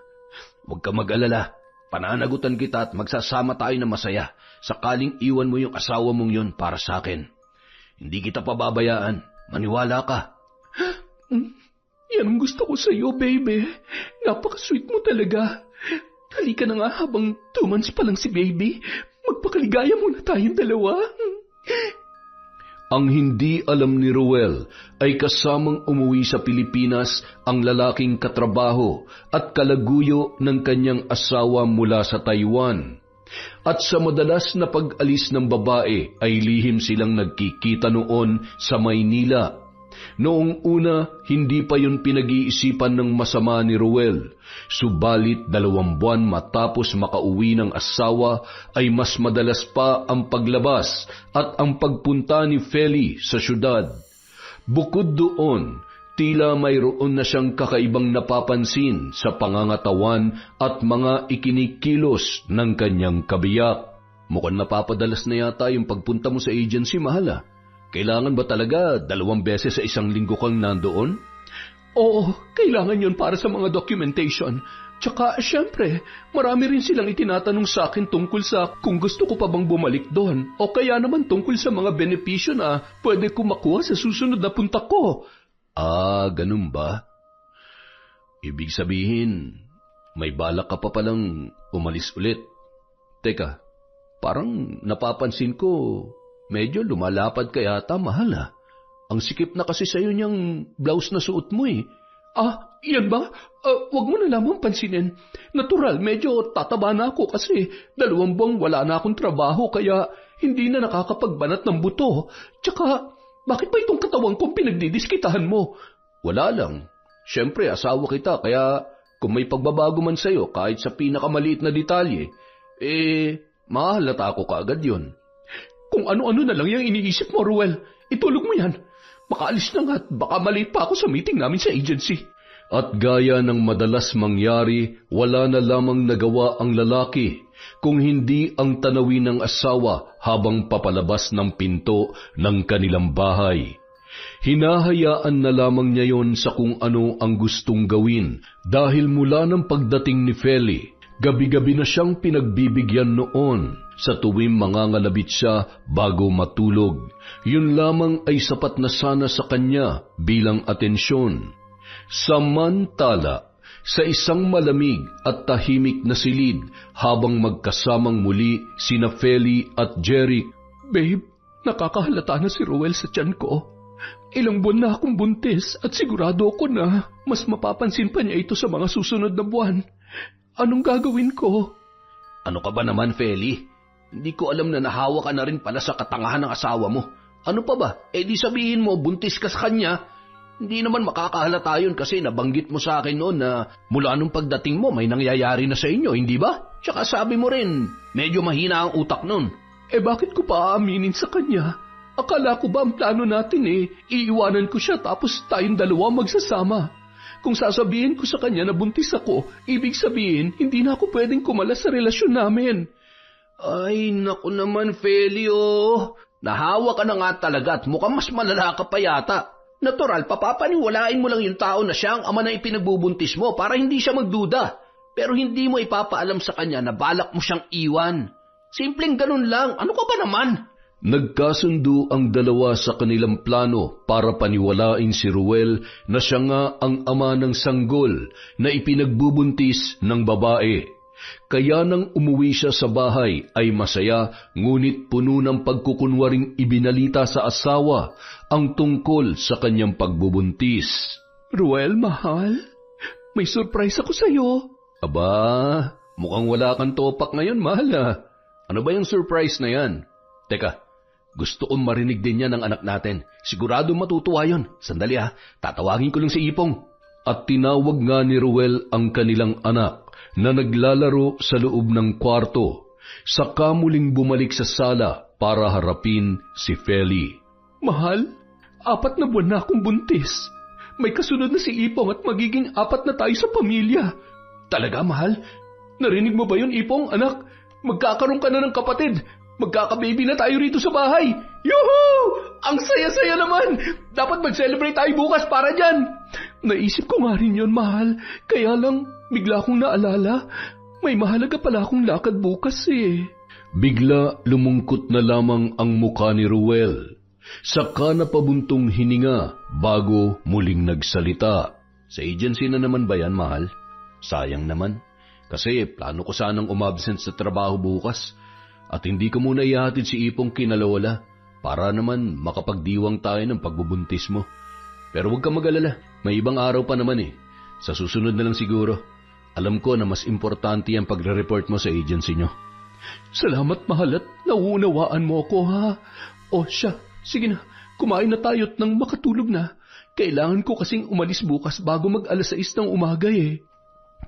Huwag ka mag-alala. Pananagutan kita at magsasama tayo na masaya sakaling iwan mo yung asawa mong yun para sa akin. Hindi kita pababayaan. Maniwala ka. Yan ang gusto ko sa iyo, baby. Napaka-sweet mo talaga. Halika na nga habang 2 months pa lang si baby. Magpakaligaya muna tayong dalawa. Ang hindi alam ni Ruel ay kasamang umuwi sa Pilipinas ang lalaking katrabaho at kalaguyo ng kanyang asawa mula sa Taiwan. At sa madalas na pag-alis ng babae ay lihim silang nagkikita noon sa Maynila. Noong una, hindi pa yun pinag-iisipan ng masama ni Ruel. Subalit 2 buwan matapos makauwi ng asawa ay mas madalas pa ang paglabas at ang pagpunta ni Feli sa syudad. Bukod doon, tila mayroon na siyang kakaibang napapansin sa pangangatawan at mga ikinikilos ng kanyang kabiyak. Mukhang napapadalas na yata yung pagpunta mo sa agency, mahal. Kailangan ba talaga 2 beses sa isang linggo kang nandoon? Oo, kailangan yon para sa mga documentation. Tsaka, syempre, marami rin silang itinatanong sa akin tungkol sa kung gusto ko pa bang bumalik doon o kaya naman tungkol sa mga benepisyo na pwede ko makuha sa susunod na punta ko. Ah, ganun ba? Ibig sabihin, may balak ka pa palang umalis ulit. Teka, parang napapansin ko, medyo lumalapad ka yata, mahal. Ang sikip na kasi sa'yo niyang blouse na suot mo Ah, yan ba? Wag mo na lamang pansinin. Natural, medyo tataba na ako kasi 2 buwang wala na akong trabaho kaya hindi na nakakapagbanat ng buto. Tsaka, bakit ba itong katawan kong pinagdidiskitahan mo? Wala lang. Siyempre, asawa kita kaya kung may pagbabago man sa'yo kahit sa pinakamaliit na detalye, mahalata ko kaagad yun. Kung ano-ano na lang yung iniisip mo, Ruel. Itulog mo yan. Baka alis na nga at baka mali pa ako sa meeting namin sa agency. At gaya ng madalas mangyari, wala na lamang nagawa ang lalaki kung hindi ang tanawin ng asawa habang papalabas ng pinto ng kanilang bahay. Hinahayaan na lamang niya yon sa kung ano ang gustong gawin dahil mula ng pagdating ni Feli, gabi-gabi na siyang pinagbibigyan noon. Sa tuwing mangangalabit siya bago matulog, yun lamang ay sapat na sana sa kanya bilang atensyon. Samantala, sa isang malamig at tahimik na silid habang magkasamang muli sina Feli at Jeric. Babe, nakakahalata na si Ruel sa tiyan ko. Ilang buwan na akong buntis at sigurado ako na mas mapapansin pa niya ito sa mga susunod na buwan. Anong gagawin ko? Ano ka ba naman, Feli? Hindi ko alam na nahawa ka na rin pala sa katangahan ng asawa mo. Ano pa ba? Di sabihin mo, buntis ka sa kanya. Hindi naman makakahalata yun kasi nabanggit mo sa akin noon na mula nung pagdating mo may nangyayari na sa inyo, hindi ba? Tsaka sabi mo rin, medyo mahina ang utak nun. Bakit ko pa aaminin sa kanya? Akala ko ba ang plano natin iiwanan ko siya tapos tayong 2 magsasama. Kung sasabihin ko sa kanya na buntis ako, ibig sabihin hindi na ako pwedeng kumalas sa relasyon namin. Ay, naku naman, Felio. Nahawa ka na nga talaga at mukhang mas malala ka pa yata. Natural, papapaniwalain mo lang yung tao na siya ang ama na ipinagbubuntis mo para hindi siya magduda. Pero hindi mo ipapaalam sa kanya na balak mo siyang iwan. Simpleng ganun lang. Ano ka ba naman? Nagkasundo ang dalawa sa kanilang plano para paniwalain si Ruel na siya nga ang ama ng sanggol na ipinagbubuntis ng babae. Kaya nang umuwi siya sa bahay ay masaya ngunit puno ng pagkukunwaring ibinalita sa asawa ang tungkol sa kanyang pagbubuntis. Ruel, mahal, may surprise ako sa'yo. Aba, mukhang wala kang topak ngayon, mahal. Ano ba yung surprise na yan? Teka, gusto kong marinig din yan ng anak natin. Sigurado matutuwa yun. Sandali tatawagin ko lang si Ipong. At tinawag nga ni Ruel ang kanilang anak na naglalaro sa loob ng kwarto. Saka muling bumalik sa sala para harapin si Feli. Mahal, 4 na buwan na akong buntis. May kasunod na si Ipong at magiging 4 na tayo sa pamilya. Talaga, mahal? Narinig mo ba yun, Ipong, anak? Magkakaroon ka na ng kapatid. Magkaka-baby na tayo rito sa bahay. Yuhuu! Ang saya-saya naman! Dapat mag-celebrate tayo bukas para dyan. Naisip ko nga rin yun, mahal. Kaya lang, bigla kong naalala. May mahalaga pala akong lakad bukas eh. Bigla lumungkot na lamang ang mukha ni Ruel. Saka napabuntong hininga bago muling nagsalita. Sa agency na naman ba yan, mahal? Sayang naman. Kasi plano ko sanang umabsent sa trabaho bukas. At hindi ko muna ihatid si Ipong kina Lola para naman makapagdiwang tayo ng pagbubuntis mo. Pero huwag kang mag-alala, may ibang araw pa naman eh. Sa susunod na lang siguro. Alam ko na mas importante ang pagre-report mo sa agency nyo. Salamat, mahal, at nauunawaan mo ako, ha? O siya, sige na, kumain na tayo at nang makatulog na. Kailangan ko kasing umalis bukas bago mag-6 ng umaga eh.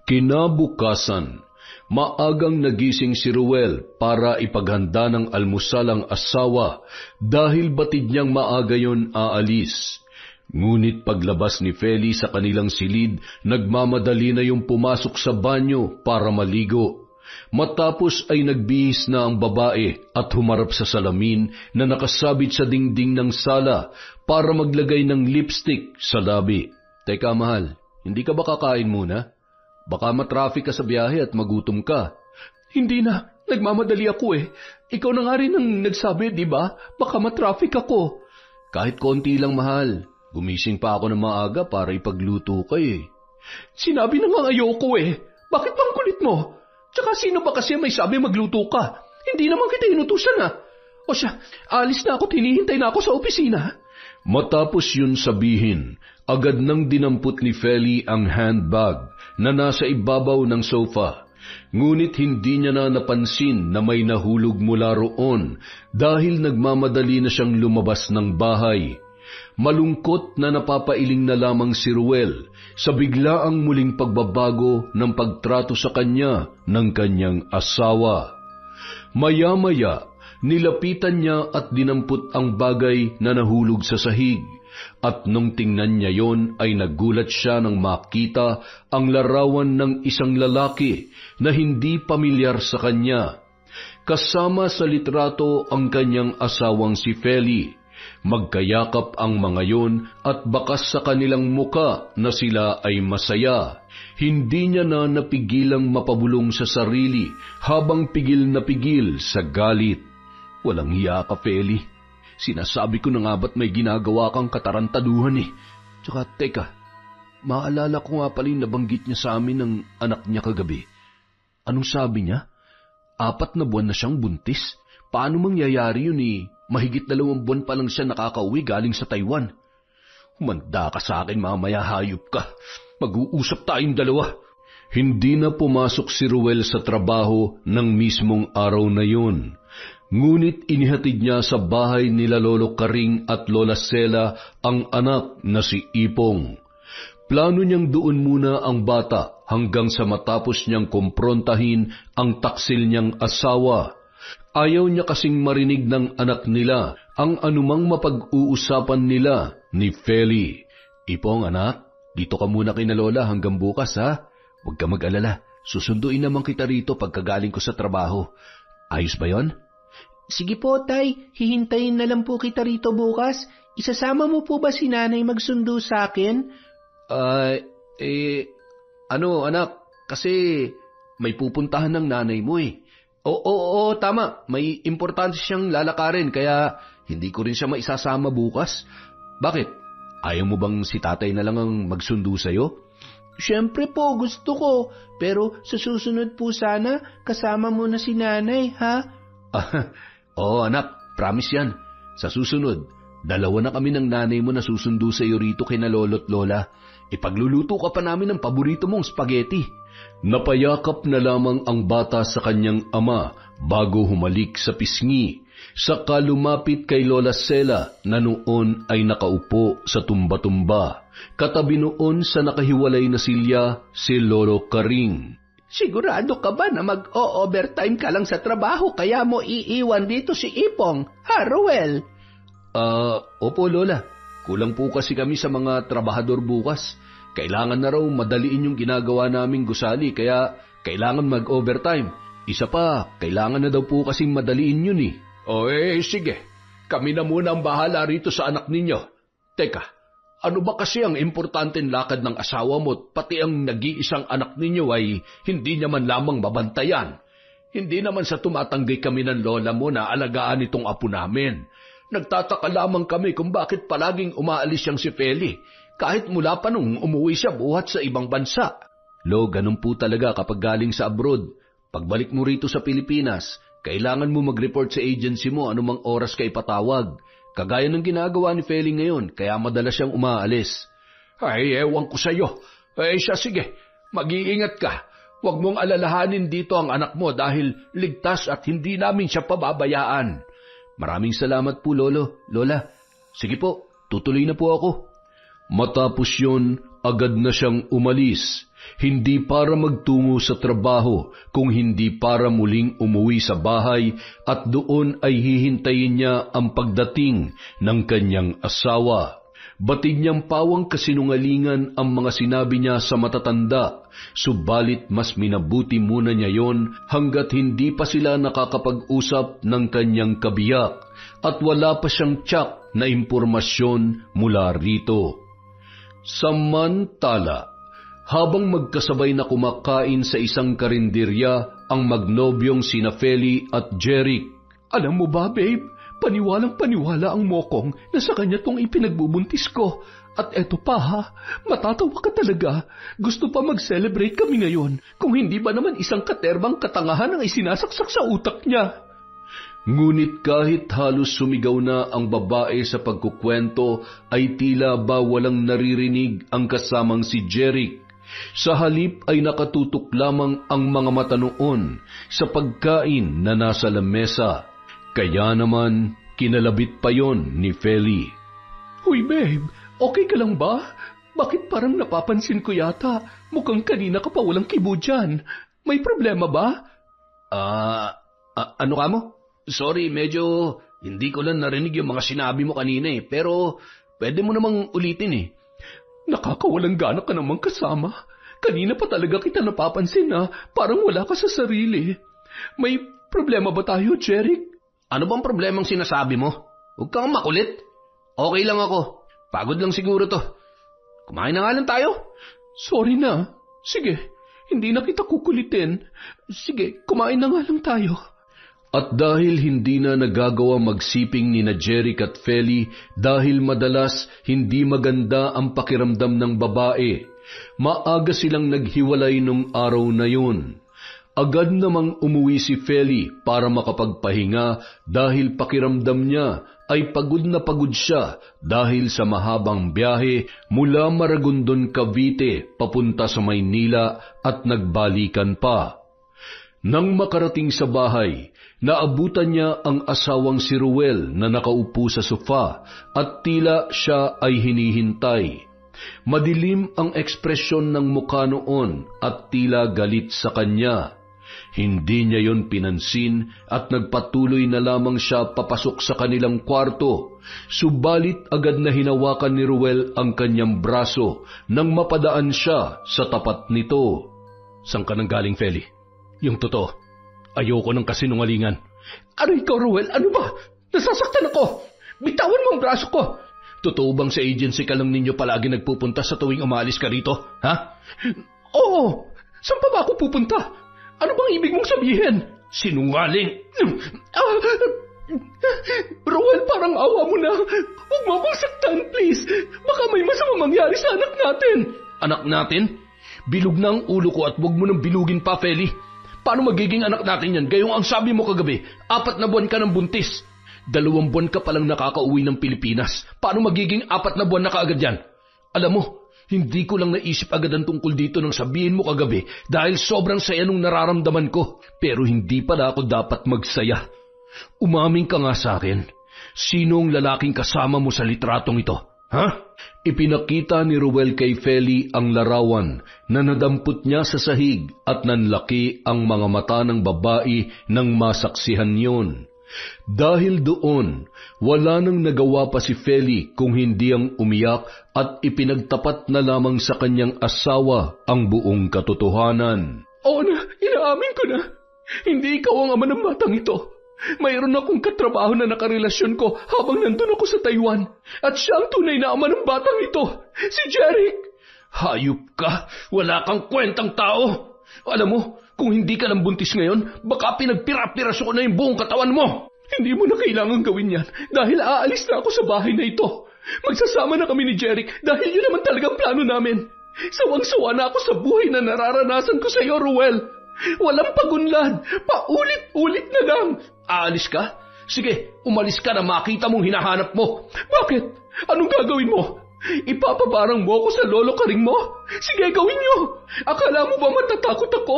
Kinabukasan, maagang nagising si Ruel para ipaghanda ng almusal ang asawa dahil batid niyang maaga yon aalis. Ngunit paglabas ni Feli sa kanilang silid, nagmamadali na yung pumasok sa banyo para maligo. Matapos ay nagbihis na ang babae at humarap sa salamin na nakasabit sa dingding ng sala para maglagay ng lipstick sa labi. Teka, mahal, hindi ka ba kakain muna? Baka matraffic ka sa biyahe at magutom ka. Hindi na, nagmamadali ako eh. Ikaw na nga rin ang nagsabi, di ba? Baka matraffic ako. Kahit konti lang, mahal. Gumising pa ako ng maaga para ipagluto ka eh. Sinabi na nga ayoko eh. Bakit bang kulit mo? Tsaka sino ba kasi may sabi magluto ka? Hindi naman kita inutusan O siya, alis na ako, hinihintay na ako sa opisina. Matapos yun sabihin, agad nang dinampot ni Feli ang handbag na nasa ibabaw ng sofa. Ngunit hindi niya na napansin na may nahulog mula roon dahil nagmamadali na siyang lumabas ng bahay. Malungkot na napapailing na lamang si Ruel sa biglaang muling pagbabago ng pagtrato sa kanya ng kanyang asawa. Maya-maya, nilapitan niya at dinampot ang bagay na nahulog sa sahig. At nung tingnan niya yon ay nagulat siya nang makita ang larawan ng isang lalaki na hindi pamilyar sa kanya. Kasama sa litrato ang kanyang asawang si Feli. Magkayakap ang mga yon at bakas sa kanilang muka na sila ay masaya. Hindi niya na napigilang mapabulong sa sarili habang pigil na pigil sa galit. Walang hiya ka, Feli. Sinasabi ko na nga ba't may ginagawa kang katarantaduhan eh. Tsaka teka, maalala ko nga pala yung nabanggit niya sa amin ng anak niya kagabi. Anong sabi niya? 4 na buwan na siyang buntis. Paano mangyayari yun eh? Mahigit 2 buwan pa lang siya nakakauwi galing sa Taiwan. Humanda ka sa akin, mamaya hayop ka. Mag-uusap tayong dalawa. Hindi na pumasok si Ruel sa trabaho ng mismong araw na yun. Ngunit inihatid niya sa bahay nila Lolo Karing at Lola Sela ang anak na si Ipong. Plano niyang doon muna ang bata hanggang sa matapos niyang kumprontahin ang taksil niyang asawa. Ayaw niya kasing marinig ng anak nila ang anumang mapag-uusapan nila ni Feli. Ipong, anak, dito ka muna kina Lola hanggang bukas ha. Huwag ka mag-alala, susunduin naman kita rito pagkagaling ko sa trabaho. Ayos ba yon? Sige po, Tay. Hihintayin na lang po kita rito bukas. Isasama mo po ba si Nanay magsundo sa akin? Anak, kasi may pupuntahan ng nanay mo eh. Oo, tama. May importante siyang lalakarin kaya hindi ko rin siya maisasama bukas. Bakit? Ayaw mo bang si tatay na lang ang magsundo sa'yo? Siyempre po, gusto ko. Pero sa susunod po sana, kasama mo na si Nanay, ha? Oo, anak. Promise yan. Sa susunod, 2 na kami ng nanay mo na susundo sa iyo rito kina lolo't lola. Ipagluluto ka pa namin ng paborito mong spaghetti. Napayakap na lamang ang bata sa kanyang ama bago humalik sa pisngi, saka lumapit kay Lola Sela na noon ay nakaupo sa tumba-tumba. Katabi noon sa nakahiwalay na silya si Lolo Karing. Sigurado ka ba na mag-o-overtime ka lang sa trabaho kaya mo iiwan dito si Ipong, ha, Ruel? Opo Lola. Kulang po kasi kami sa mga trabahador bukas. Kailangan na raw madaliin yung ginagawa naming gusali kaya kailangan mag-overtime. Isa pa, kailangan na daw po kasing madaliin yun eh. Sige. Kami na muna ang bahala rito sa anak ninyo. Teka, ano ba kasi ang importanteng lakad ng asawa mo pati ang nag-iisang anak ninyo ay hindi niya man lamang mabantayan? Hindi naman sa tumatanggi kami ng lola mo na alagaan itong apo namin. Nagtataka lamang kami kung bakit palaging umaalis siyang si Feli, kahit mula pa nung umuwi siya buhat sa ibang bansa. Lo, ganun po talaga kapag galing sa abroad. Pagbalik mo rito sa Pilipinas, kailangan mo mag-report sa agency mo anumang oras ka ipatawag. Kagaya ng ginagawa ni Feli ngayon, kaya madalas siyang umaalis. Ay, ewan ko sa'yo. Siya sige, mag-iingat ka. Huwag mong alalahanin dito ang anak mo dahil ligtas at hindi namin siya pababayaan. Maraming salamat po, Lolo. Lola, sige po, tutuloy na po ako. Matapos yun, agad na siyang umalis. Hindi para magtungo sa trabaho, kung hindi para muling umuwi sa bahay at doon ay hihintayin niya ang pagdating ng kanyang asawa. Batid niyang pawang kasinungalingan ang mga sinabi niya sa matatanda, subalit mas minabuti muna niya yon hanggat hindi pa sila nakakapag-usap ng kanyang kabiyak at wala pa siyang tiyak na impormasyon mula rito. Samantala, habang magkasabay na kumakain sa isang karinderya ang magnobyong sina Feli at Jeric. Alam mo ba, babe, paniwalang-paniwala ang mokong na sa kanya tong ipinagbubuntis ko. At eto pa ha, matatawa ka talaga. Gusto pa mag-celebrate kami ngayon kung hindi ba naman isang katerbang katangahan ang isinasaksak sa utak niya. Ngunit kahit halos sumigaw na ang babae sa pagkukwento, ay tila ba walang naririnig ang kasamang si Jeric. Sa halip ay nakatutok lamang ang mga mata noon sa pagkain na nasa lamesa. Kaya naman, kinalabit pa yon ni Feli. Uy babe, okay ka lang ba? Bakit parang napapansin ko yata? Mukhang kanina ka pa walang kibo dyan. May problema ba? Ano ka mo? Sorry, medyo hindi ko lang narinig yung mga sinabi mo kanina eh. Pero pwede mo namang ulitin eh. Nakakawalang gana ka namang kasama. Kanina pa talaga kita napapansin na parang wala ka sa sarili. May problema ba tayo, Jeric? Ano bang problemang sinasabi mo? Huwag kang makulit. Okay lang ako. Pagod lang siguro to. Kumain na nga lang tayo. Sorry na. Sige, hindi na kita kukulitin. Sige, kumain na nga lang tayo. At dahil hindi na nagagawa magsiping ni na Jeric at Feli dahil madalas hindi maganda ang pakiramdam ng babae, maaga silang naghiwalay nung araw na yun. Agad namang umuwi si Feli para makapagpahinga dahil pakiramdam niya ay pagod na pagod siya dahil sa mahabang biyahe mula Maragondon, Cavite papunta sa Maynila at nagbalikan pa. Nang makarating sa bahay, naabutan niya ang asawang si Ruel na nakaupo sa sofa at tila siya ay hinihintay. Madilim ang ekspresyon ng mukha noon at tila galit sa kanya. Hindi niya yon pinansin at nagpatuloy na lamang siya papasok sa kanilang kwarto. Subalit agad na hinawakan ni Ruel ang kanyang braso nang mapadaan siya sa tapat nito. Saan ka nang galing, Feli? Yung totoo, ayoko ng kasinungalingan. Ano ikaw, Ruel? Ano ba? Nasasaktan ako! Bitawan mo ang braso ko! Totoo bang sa agency ka lang ninyo palagi nagpupunta sa tuwing umalis ka rito, ha? Oo! Saan pa ba ako pupunta? Ano bang ibig mong sabihin? Sinungaling! Ruel, parang awa mo na. Huwag mo akong saktan, please. Baka may masama mangyari sa anak natin. Anak natin? Bilog na ang ulo ko at huwag mo nang bilugin pa, Feli. Paano magiging anak natin yan? Gayong ang sabi mo kagabi, 4 na buwan ka ng buntis. 2 buwan ka palang nakakauwi ng Pilipinas. Paano magiging 4 na buwan na kaagad yan? Alam mo, Hindi ko lang naisip agad ang tungkol dito nang sabihin mo kagabi dahil sobrang saya nung nararamdaman ko. Pero hindi pala ako dapat magsaya. Umamin ka nga sa akin. Sinong lalaking kasama mo sa litratong ito? Ha? Ipinakita ni Ruel kay Feli ang larawan na nadampot niya sa sahig at nanlaki ang mga mata ng babae nang masaksihan yon. Dahil doon, wala nang nagawa pa si Feli kung hindi ang umiyak at ipinagtapat na lamang sa kanyang asawa ang buong katotohanan. Oo na, inaamin ko na. Hindi ikaw ang ama ng batang ito. Mayroon akong katrabaho na nakarelasyon ko habang nandun ako sa Taiwan. At siya ang tunay na ama ng batang ito, si Jeric. Hayop ka! Wala kang kwentang tao! Alam mo, kung hindi ka lang buntis ngayon, baka pinagpira-piraso ko na yung buong katawan mo. Hindi mo na kailangan gawin yan dahil aalis na ako sa bahay na ito. Magsasama na kami ni Jeric dahil yun naman talagang plano namin. Sawang-sawa na ako sa buhay na nararanasan ko sa iyo, Ruel. Walang pagunlad, paulit-ulit na lang. Aalis ka? Sige, umalis ka na makita mong hinahanap mo. Bakit? Anong gagawin mo? Ipapabarang mo ako sa lolo karing mo? Sige, gawin nyo. Akala mo ba matatakot ako?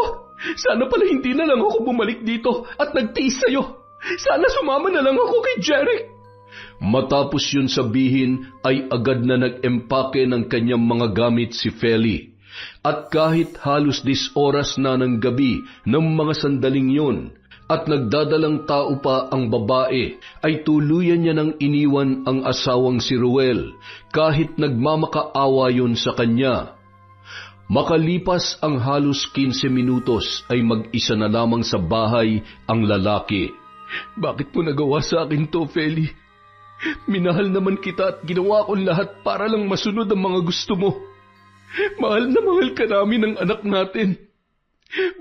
Sana pala hindi na lang ako bumalik dito at nagtiis sa'yo. Sana sumama na lang ako kay Jeric. Matapos yun sabihin ay agad na nag-empake ng kanyang mga gamit si Feli. At kahit halos 10 oras na ng gabi ng mga sandaling yun, at nagdadalang tao pa ang babae, ay tuluyan niya nang iniwan ang asawang si Ruel, kahit nagmamakaawa yun sa kanya. Makalipas ang halos 15 minutos ay mag-isa na lamang sa bahay ang lalaki. Bakit mo nagawa sa akin to, Feli? Minahal naman kita at ginawa kong lahat para lang masunod ang mga gusto mo. Mahal na mahal ka namin ng anak natin.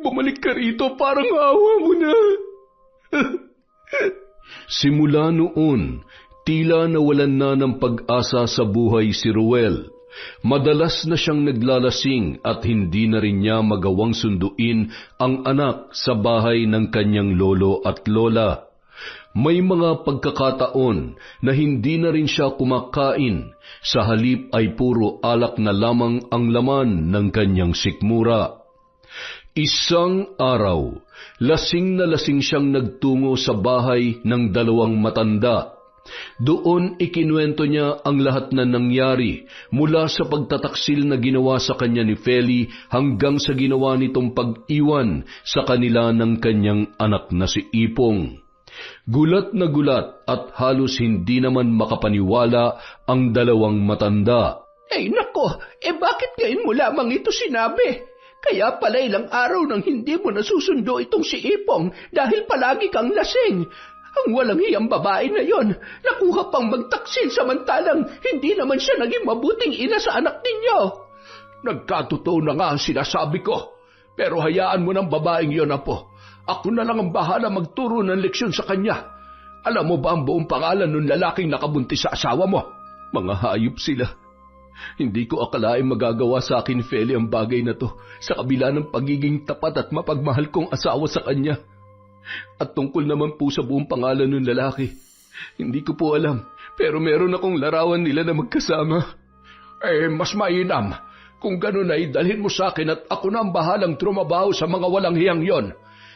Bumalik ka rito, parang awa mo na. Simula noon, tila nawalan na ng pag-asa sa buhay si Ruel. Madalas na siyang naglalasing at hindi na rin niya magawang sunduin ang anak sa bahay ng kanyang lolo at lola. May mga pagkakataon na hindi na rin siya kumakain, sa halip ay puro alak na lamang ang laman ng kanyang sikmura. Isang araw, lasing na lasing siyang nagtungo sa bahay ng 2 matanda. Doon ikinuwento niya ang lahat na nangyari mula sa pagtataksil na ginawa sa kanya ni Feli hanggang sa ginawa nitong pag-iwan sa kanila ng kanyang anak na si Ipong. Gulat na gulat at halos hindi naman makapaniwala ang 2 matanda. Ay nako, bakit ngayon mo lamang ito sinabi? Kaya pala ilang araw nang hindi mo nasusundo itong si Ipong dahil palagi kang lasing. Ang walang hiyang babae na yon, nakuha pang magtaksil samantalang hindi naman siya naging mabuting ina sa anak ninyo. Nagkatotoo na nga ang sinasabi ko, pero hayaan mo ng babaeng yon, Apo. Ako na lang ang bahala magturo ng leksyon sa kanya. Alam mo ba ang buong pangalan ng lalaking nakabuntis sa asawa mo? Mga hayop sila. Hindi ko akalaing magagawa sa akin, Feli, ang bagay na to sa kabila ng pagiging tapat at mapagmahal kong asawa sa kanya. At tungkol naman po sa buong pangalan ng lalaki, hindi ko po alam, pero meron akong larawan nila na magkasama. Mas mainam. Kung ganun ay dalhin mo sa akin at ako na ang bahalang trumabaho sa mga walang hiyang yon.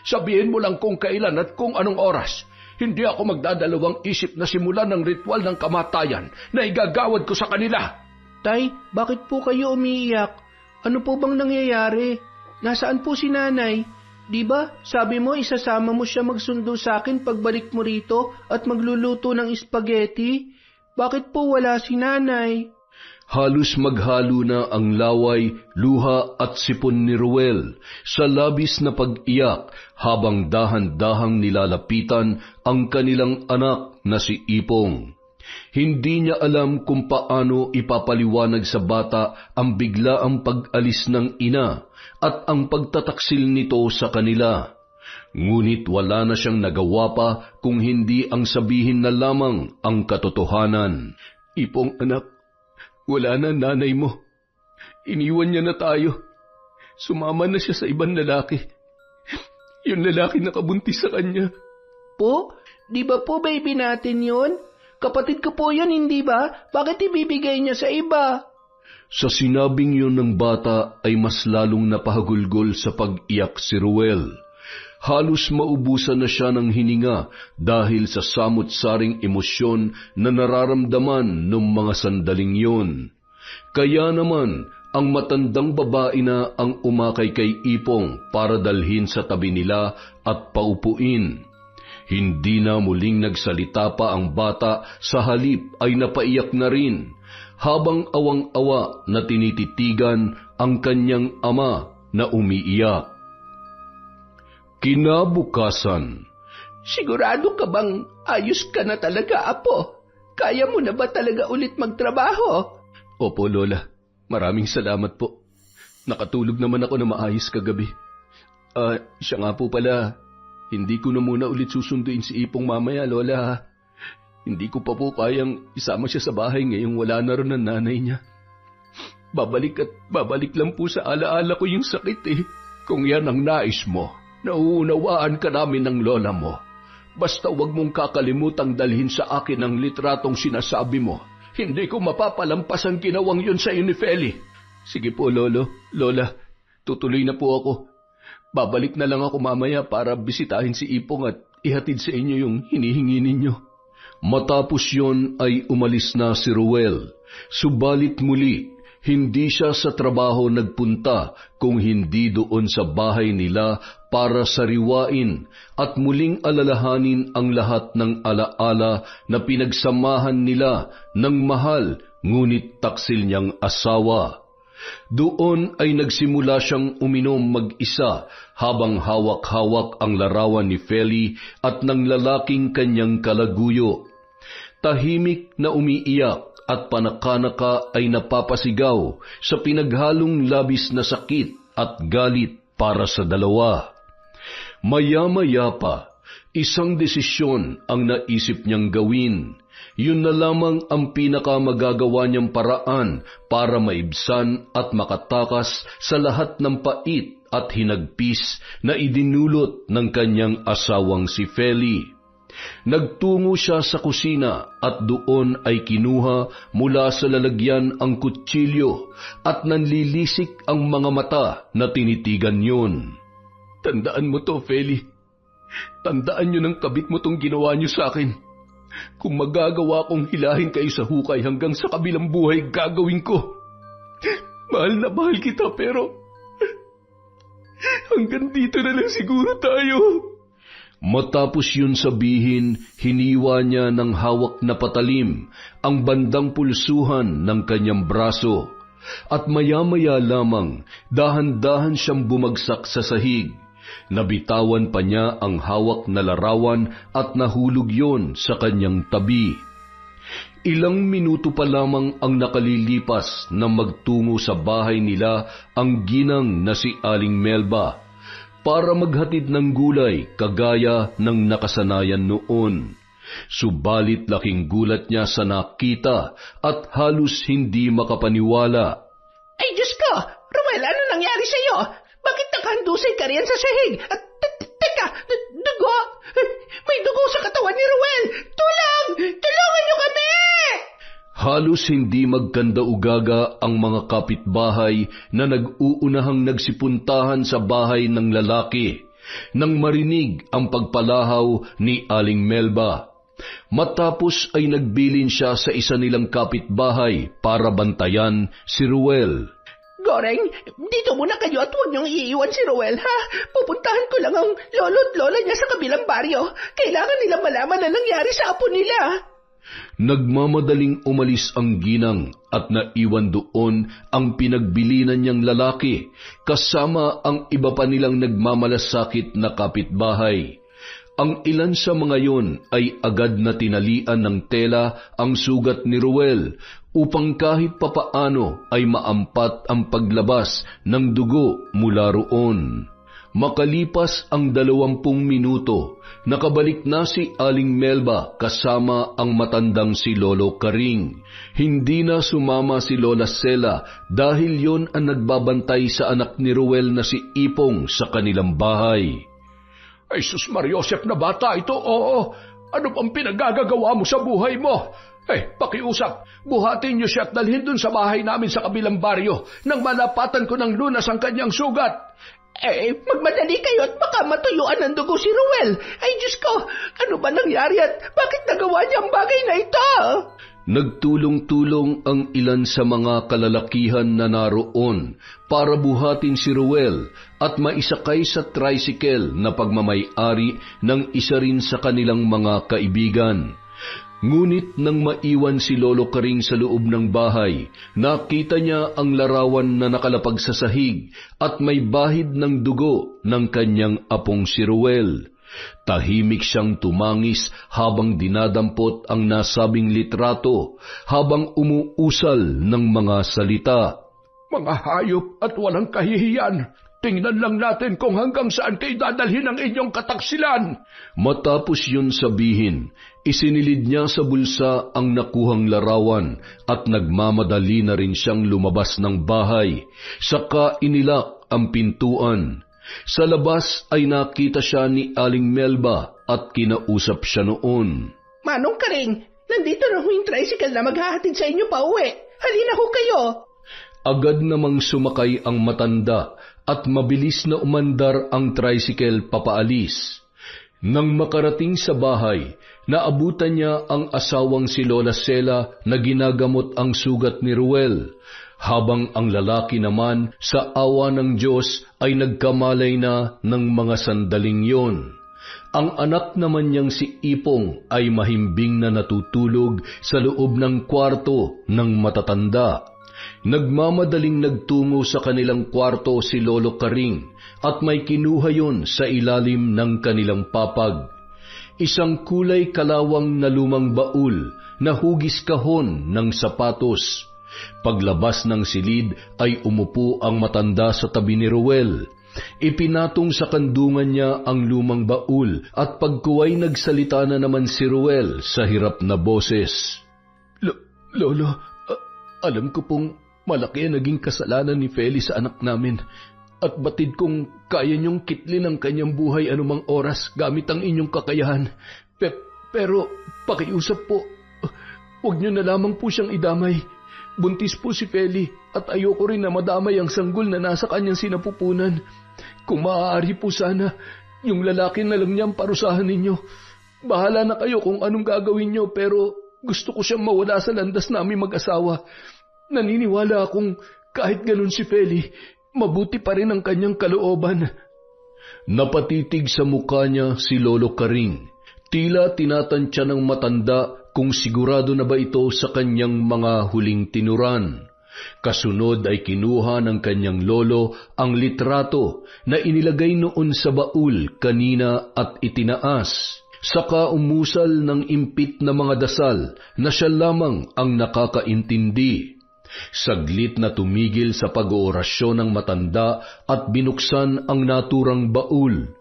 Sabihin mo lang kung kailan at kung anong oras. Hindi ako magdadalawang isip na simulan ng ritual ng kamatayan na igagawad ko sa kanila. Tay, bakit po kayo umiiyak? Ano po bang nangyayari? Nasaan po si nanay? Di ba, sabi mo isasama mo siya magsundo sa akin pagbalik mo rito at magluluto ng spaghetti? Bakit po wala si nanay? Halos maghalo na ang laway, luha at sipon ni Ruel sa labis na pag-iyak habang dahan-dahang nilalapitan ang kanilang anak na si Ipong. Hindi niya alam kung paano ipapaliwanag sa bata ang biglaang pag-alis ng ina at ang pagtataksil nito sa kanila. Ngunit wala na siyang nagawa pa kung hindi ang sabihin na lamang ang katotohanan. Ipong anak, wala na nanay mo. Iniwan niya na tayo. Sumama na siya sa ibang lalaki. Yung lalaki nakabuntis sa kanya. Po? Di ba po baby natin yun? Kapatid ko po yun, hindi ba? Bakit ibibigay niya sa iba? Sa sinabing yun ng bata ay mas lalong napahagulgol sa pag-iyak si Ruel. Halos maubusan na siya ng hininga dahil sa samot-saring emosyon na nararamdaman ng mga sandaling yun. Kaya naman, ang matandang babae na ang umakay kay Ipong para dalhin sa tabi nila at paupuin. Hindi na muling nagsalita pa ang bata, sa halip ay napaiyak na rin, habang awang-awa na tinititigan ang kanyang ama na umiiyak. Kinabukasan, Sigurado ka bang ayos ka na talaga, Apo? Kaya mo na ba talaga ulit magtrabaho? Opo, Lola. Maraming salamat po. Nakatulog naman ako na maayos kagabi. Siya nga po pala, hindi ko na muna ulit susunduin si Ipong mamaya, Lola. Hindi ko pa po kayang isama siya sa bahay ngayong wala na rin ang nanay niya. Babalik lang po sa alaala ko yung sakit eh. Kung yan ang nais mo, nauunawaan ka namin ng lola mo. Basta huwag mong kakalimutang dalhin sa akin ang litratong sinasabi mo. Hindi ko mapapalampas ang ginawang yun sa iyo ni Feli. Sige po, Lolo. Lola, tutuloy na po ako. Babalik na lang ako mamaya para bisitahin si Ipong at ihatid sa inyo yung hinihingi ninyo. Matapos yon ay umalis na si Ruel. Subalit muli, hindi siya sa trabaho nagpunta kung hindi doon sa bahay nila para sariwain at muling alalahanin ang lahat ng alaala na pinagsamahan nila ng mahal ngunit taksil niyang asawa. Doon ay nagsimula siyang uminom mag-isa habang hawak-hawak ang larawan ni Feli at ng lalaking kanyang kalaguyo. Tahimik na umiiyak at panakanaka ay napapasigaw sa pinaghalong labis na sakit at galit para sa dalawa. Maya-maya pa, isang desisyon ang naisip niyang gawin. Yun na lamang ang pinakamagagawa niyang paraan para maibsan at makatakas sa lahat ng pait at hinagpis na idinulot ng kanyang asawang si Feli. Nagtungo siya sa kusina at doon ay kinuha mula sa lalagyan ang kutsilyo at nanlilisik ang mga mata na tinitigan yun. Tandaan mo to, Feli. Tandaan nyo ng kabit mo tong ginawa nyo sa akin. Kung magagawa kong hilahin kayo sa hukay hanggang sa kabilang buhay, gagawin ko. Mahal na mahal kita, pero hanggang dito na lang siguro tayo. Matapos yun sabihin, hiniwa niya ng hawak na patalim ang bandang pulsuhan ng kanyang braso at maya-maya lamang dahan-dahan siyang bumagsak sa sahig. Nabitawan pa niya ang hawak na larawan at nahulog yon sa kanyang tabi. Ilang minuto pa lamang ang nakalilipas na magtungo sa bahay nila ang ginang na si Aling Melba para maghatid ng gulay kagaya ng nakasanayan noon. Subalit laking gulat niya sa nakita at halos hindi makapaniwala. Ay, Diyos ko! Ruel, ano nangyari sa iyo? Bakit nakahandusay ka riyan sa sahig? At teka, dugo! May dugo sa katawan ni Ruel! Tulong! Tulungan niyo kami! Halos hindi magkanda-ugaga ang mga kapitbahay na nag-uunahang nagsipuntahan sa bahay ng lalaki nang marinig ang pagpalahaw ni Aling Melba. Matapos ay nagbilin siya sa isa nilang kapitbahay para bantayan si Ruel. Goreng, dito muna kayo at huwag niyong iiwan si Ruel, ha? Pupuntahan ko lang ang lolo't lola niya sa kabilang baryo. Kailangan nila malaman na nangyari sa apo nila. Nagmamadaling umalis ang ginang at naiwan doon ang pinagbilinan niyang lalaki kasama ang iba pa nilang nagmamalasakit na kapitbahay. Ang ilan sa mga yon ay agad na tinalian ng tela ang sugat ni Ruel upang kahit papaano ay maampat ang paglabas ng dugo mula roon. Makalipas ang 20 minuto, nakabalik na si Aling Melba kasama ang matandang si Lolo Karing. Hindi na sumama si Lola Sela dahil yon ang nagbabantay sa anak ni Ruel na si Ipong sa kanilang bahay. Ay, sus Mariosep na bata ito, oo. Ano bang pinagagagawa mo sa buhay mo? Pakiusap, buhatin niyo siya at dalhin dun sa bahay namin sa kabilang baryo nang malapatan ko ng lunas ang kanyang sugat. Magmadali kayo at baka matuyuan ng dugo si Ruel. Ay, Diyos ko, ano ba nangyari at bakit nagawa niya ang bagay na ito? Nagtulong-tulong ang ilan sa mga kalalakihan na naroon para buhatin si Ruel at maisakay sa tricycle na pagmamay-ari ng isa rin sa kanilang mga kaibigan. Ngunit nang maiwan si Lolo Karing sa loob ng bahay, nakita niya ang larawan na nakalapag sa sahig at may bahid ng dugo ng kanyang apong si Ruel. Tahimik siyang tumangis habang dinadampot ang nasabing litrato, habang umuusal ng mga salita. Mga hayop at walang kahihiyan, tingnan lang natin kung hanggang saan kayo dadalhin ang inyong kataksilan. Matapos yun sabihin, isinilid niya sa bulsa ang nakuhang larawan at nagmamadali na rin siyang lumabas ng bahay. Saka inilak ang pintuan. Sa labas ay nakita siya ni Aling Melba at kinausap siya noon. Manong Karing, nandito na ho yung tricycle na maghahatid sa inyo pa uwi. Halina ho kayo. Agad namang sumakay ang matanda at mabilis na umandar ang tricycle papaalis. Nang makarating sa bahay, naabutan niya ang asawang si Lola Sela na ginagamot ang sugat ni Ruel, habang ang lalaki naman sa awa ng Diyos ay nagkamalay na ng mga sandaling yon. Ang anak naman niyang si Ipong ay mahimbing na natutulog sa loob ng kwarto ng matatanda. Nagmamadaling nagtungo sa kanilang kwarto si Lolo Karing at may kinuha yon sa ilalim ng kanilang papag. Isang kulay kalawang na lumang baul na hugis kahon ng sapatos. Paglabas ng silid ay umupo ang matanda sa tabi ni Ruel. Ipinatong sa kandungan niya ang lumang baul at pagkuway nagsalita na naman si Ruel sa hirap na boses. Lolo, alam ko pong malaki ang naging kasalanan ni Feli sa anak namin at batid kong kaya niyong kitlin ang kanyang buhay anumang oras gamit ang inyong kakayahan. Pero pakiusap po, huwag niyo na lamang po siyang idamay. Buntis po si Feli at ayoko rin na madamay ang sanggol na nasa kanyang sinapupunan. Kung maaari po sana, yung lalaki na lang niyang parusahan ninyo. Bahala na kayo kung anong gagawin niyo pero gusto ko siyang mawala sa landas namin mag-asawa. Naniniwala akong kahit ganun si Feli, mabuti pa rin ang kanyang kalooban. Napatitig sa mukha niya si Lolo Karing. Tila tinatantya ng matanda kung sigurado na ba ito sa kanyang mga huling tinuran. Kasunod ay kinuha ng kanyang lolo ang litrato na inilagay noon sa baul kanina at itinaas. Saka umusal ng impit na mga dasal na siya lamang ang nakakaintindi. Saglit na tumigil sa pag-oorasyon ng matanda at binuksan ang naturang baul.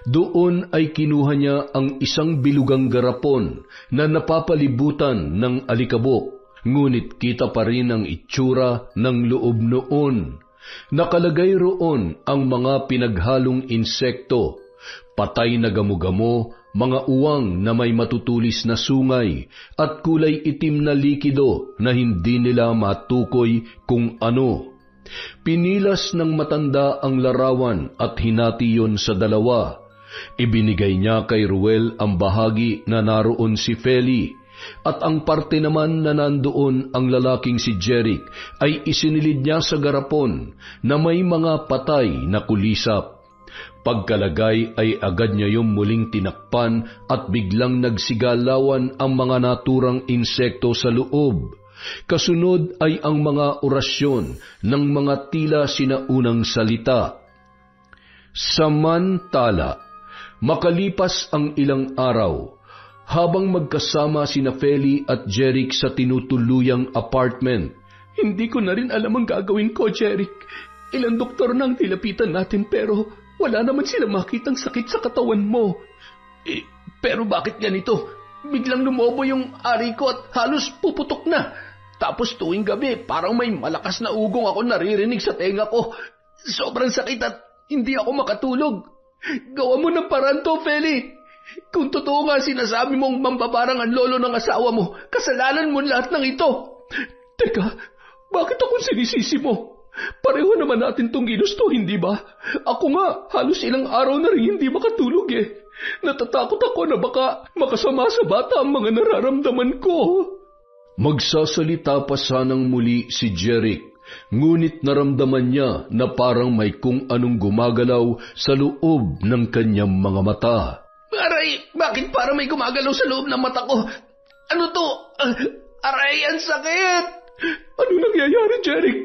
Doon ay kinuha niya ang isang bilugang garapon na napapalibutan ng alikabok, ngunit kita pa rin ang itsura ng loob noon. Nakalagay roon ang mga pinaghalong insekto, patay na gamo-gamo, mga uwang na may matutulis na sungay, at kulay itim na likido na hindi nila matukoy kung ano. Pinilas ng matanda ang larawan at hinati yon sa dalawa. Ibinigay niya kay Ruel ang bahagi na naroon si Feli, at ang parte naman na nandoon ang lalaking si Jeric ay isinilid niya sa garapon na may mga patay na kulisap. Pagkalagay ay agad niya yung muling tinakpan at biglang nagsigalawan ang mga naturang insekto sa loob. Kasunod ay ang mga orasyon ng mga tila sinaunang salita. Samantala, makalipas ang ilang araw, habang magkasama sina Feli at Jeric sa tinutuluyang apartment. Hindi ko na rin alam ang gagawin ko, Jeric. Ilang doktor nang nilapitan natin pero wala naman silang makitang sakit sa katawan mo. Pero bakit ganito? Biglang lumobo yung ari ko at halos puputok na. Tapos tuwing gabi, parang may malakas na ugong ako naririnig sa tenga ko. Sobrang sakit at hindi ako makatulog. Gawa mo ng paraan to, Feli. Kung totoo nga sinasabi mong mambabarang ang lolo ng asawa mo, kasalanan mo lahat ng ito. Teka, bakit ako sinisisi mo? Pareho naman natin tong ginusto, hindi ba? Ako nga, halos ilang araw na rin hindi makatulog eh. Natatakot ako na baka makasama sa bata ang mga nararamdaman ko. Magsasalita pa sanang muli si Jeric, ngunit naramdaman niya na parang may kung anong gumagalaw sa loob ng kanyang mga mata. Aray, bakit parang may gumagalaw sa loob ng mata ko? Ano to? Aray, ang sakit! Ano nangyayari, Jeric?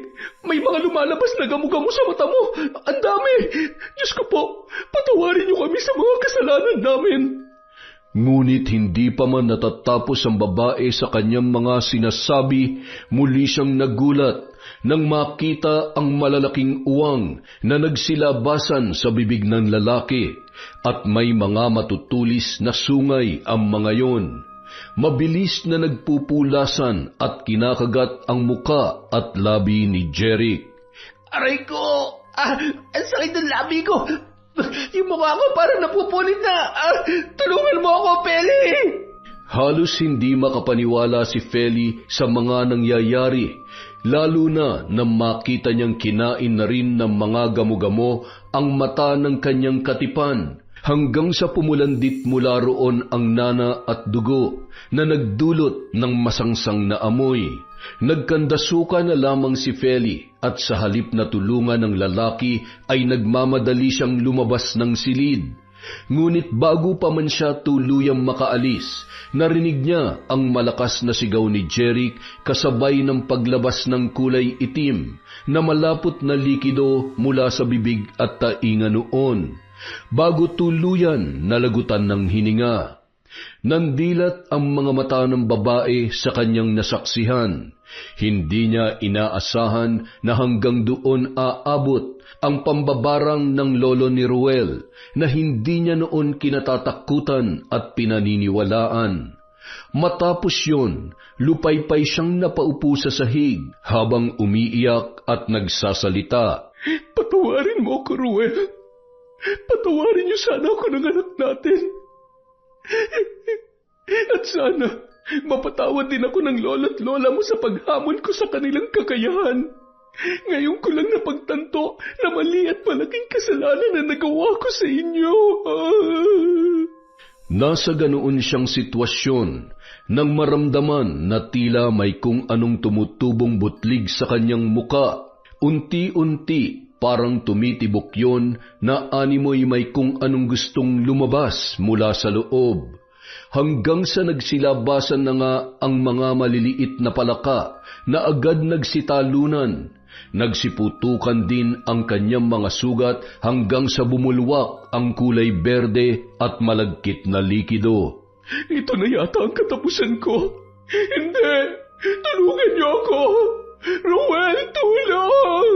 May mga lumalabas na gamo-gamo sa mata mo. Ang dami! Diyos ko po, patawarin niyo kami sa mga kasalanan namin. Ngunit hindi pa man natatapos ang babae sa kanyang mga sinasabi, muli siyang nagulat nang makita ang malalaking uwang na nagsilabasan sa bibig ng lalaki at may mga matutulis na sungay ang mga yon. Mabilis na nagpupulasan at kinakagat ang muka at labi ni Jeric. Aray ko! Ang sakit ng labi ko! Yung mukha ko parang napupunit na! Tulungan mo ako, Feli! Halos hindi makapaniwala si Feli sa mga nangyayari, lalo na nang makita niyang kinain na rin ng mga gamo-gamo ang mata ng kanyang katipan, hanggang sa pumulandit mula roon ang nana at dugo na nagdulot ng masangsang na amoy. Nagkandasuka na lamang si Feli at sa halip na tulungan ng lalaki ay nagmamadali siyang lumabas ng silid. Ngunit bago pa man siya tuluyang makaalis, narinig niya ang malakas na sigaw ni Jeric kasabay ng paglabas ng kulay itim na malapot na likido mula sa bibig at tainga noon. Bago tuluyan nalagutan ng hininga, nandilat ang mga mata ng babae sa kanyang nasaksihan. Hindi niya inaasahan na hanggang doon aabot ang pambabarang ng lolo ni Ruel na hindi niya noon kinatatakutan at pinaniniwalaan. Matapos yun, lupaypay siyang napaupo sa sahig habang umiiyak at nagsasalita. Patawarin mo ako, Ruel. Patawarin niyo sana ako ng anak natin. At sana mapatawad din ako ng lolo't lola mo sa paghamon ko sa kanilang kakayahan. Ngayon ko lang napagtanto na mali at malaking kasalanan na nagawa ko sa inyo. Nasa ganoon siyang sitwasyon nang maramdaman na tila may kung anong tumutubong butlig sa kanyang muka. Unti-unti parang tumitibok yon na animoy may kung anong gustong lumabas mula sa loob. Hanggang sa nagsilabasan na nga ang mga maliliit na palaka na agad nagsitalunan. Nagsiputukan din ang kanyang mga sugat hanggang sa bumulwak ang kulay berde at malagkit na likido. Ito na yata ang katapusan ko. Hindi! Tulungan niyo ako! Ruel, tulong!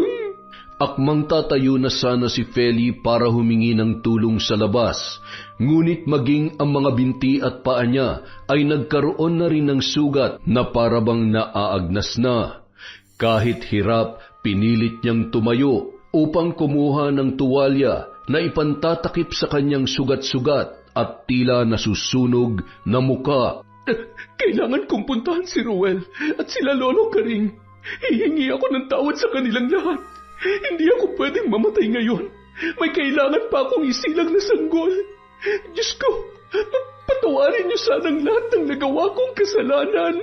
Akmang tatayo na sana si Feli para humingi ng tulong sa labas, ngunit maging ang mga binti at paa niya ay nagkaroon na rin ng sugat na parabang naaagnas na. Kahit hirap, pinilit niyang tumayo upang kumuha ng tuwalya na ipantatakip sa kanyang sugat-sugat at tila nasusunog na muka. Kailangan kong puntahan si Ruel at sila Lolo Karing. Hihingi ako ng tawad sa kanilang lahat. Hindi ako pwedeng mamatay ngayon. May kailangan pa akong isilang na sanggol. Diyos ko, patawarin niyo sanang lahat ng nagawa kong kasalanan.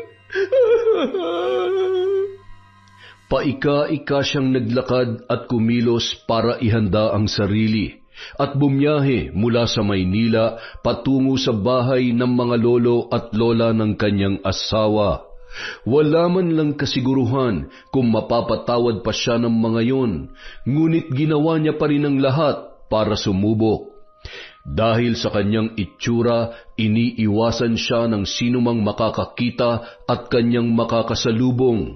Paika-ika siyang naglakad at kumilos para ihanda ang sarili at bumiyahe mula sa Maynila patungo sa bahay ng mga lolo at lola ng kanyang asawa. Wala man lang kasiguruhan kung mapapatawad pa siya ng mga yon, ngunit ginawa niya pa rin ang lahat para sumubok. Dahil sa kanyang itsura, iniiwasan siya ng sinumang makakakita at kanyang makakasalubong.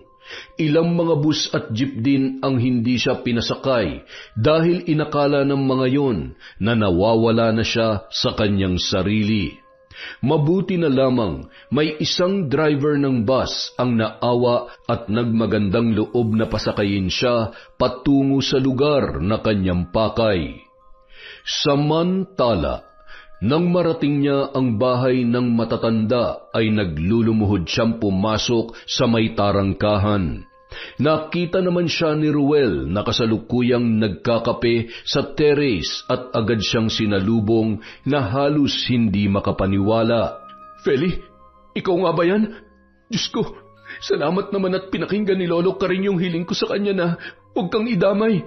Ilang mga bus at jeep din ang hindi siya pinasakay dahil inakala ng mga yon na nawawala na siya sa kanyang sarili. Mabuti na lamang may isang driver ng bus ang naawa at nagmagandang loob na pasakayin siya patungo sa lugar na kanyang pakay. Samantala, Nang marating niya ang bahay ng matatanda ay naglulumuhod siyang pumasok sa may tarangkahan. Nakita naman siya ni Ruel na kasalukuyang nagkakape sa terrace at agad siyang sinalubong na halos hindi makapaniwala. Feli, ikaw nga ba yan? Diyos ko, salamat naman at pinakinggan ni Lolo Karing yung hiling ko sa kanya na huwag kang idamay.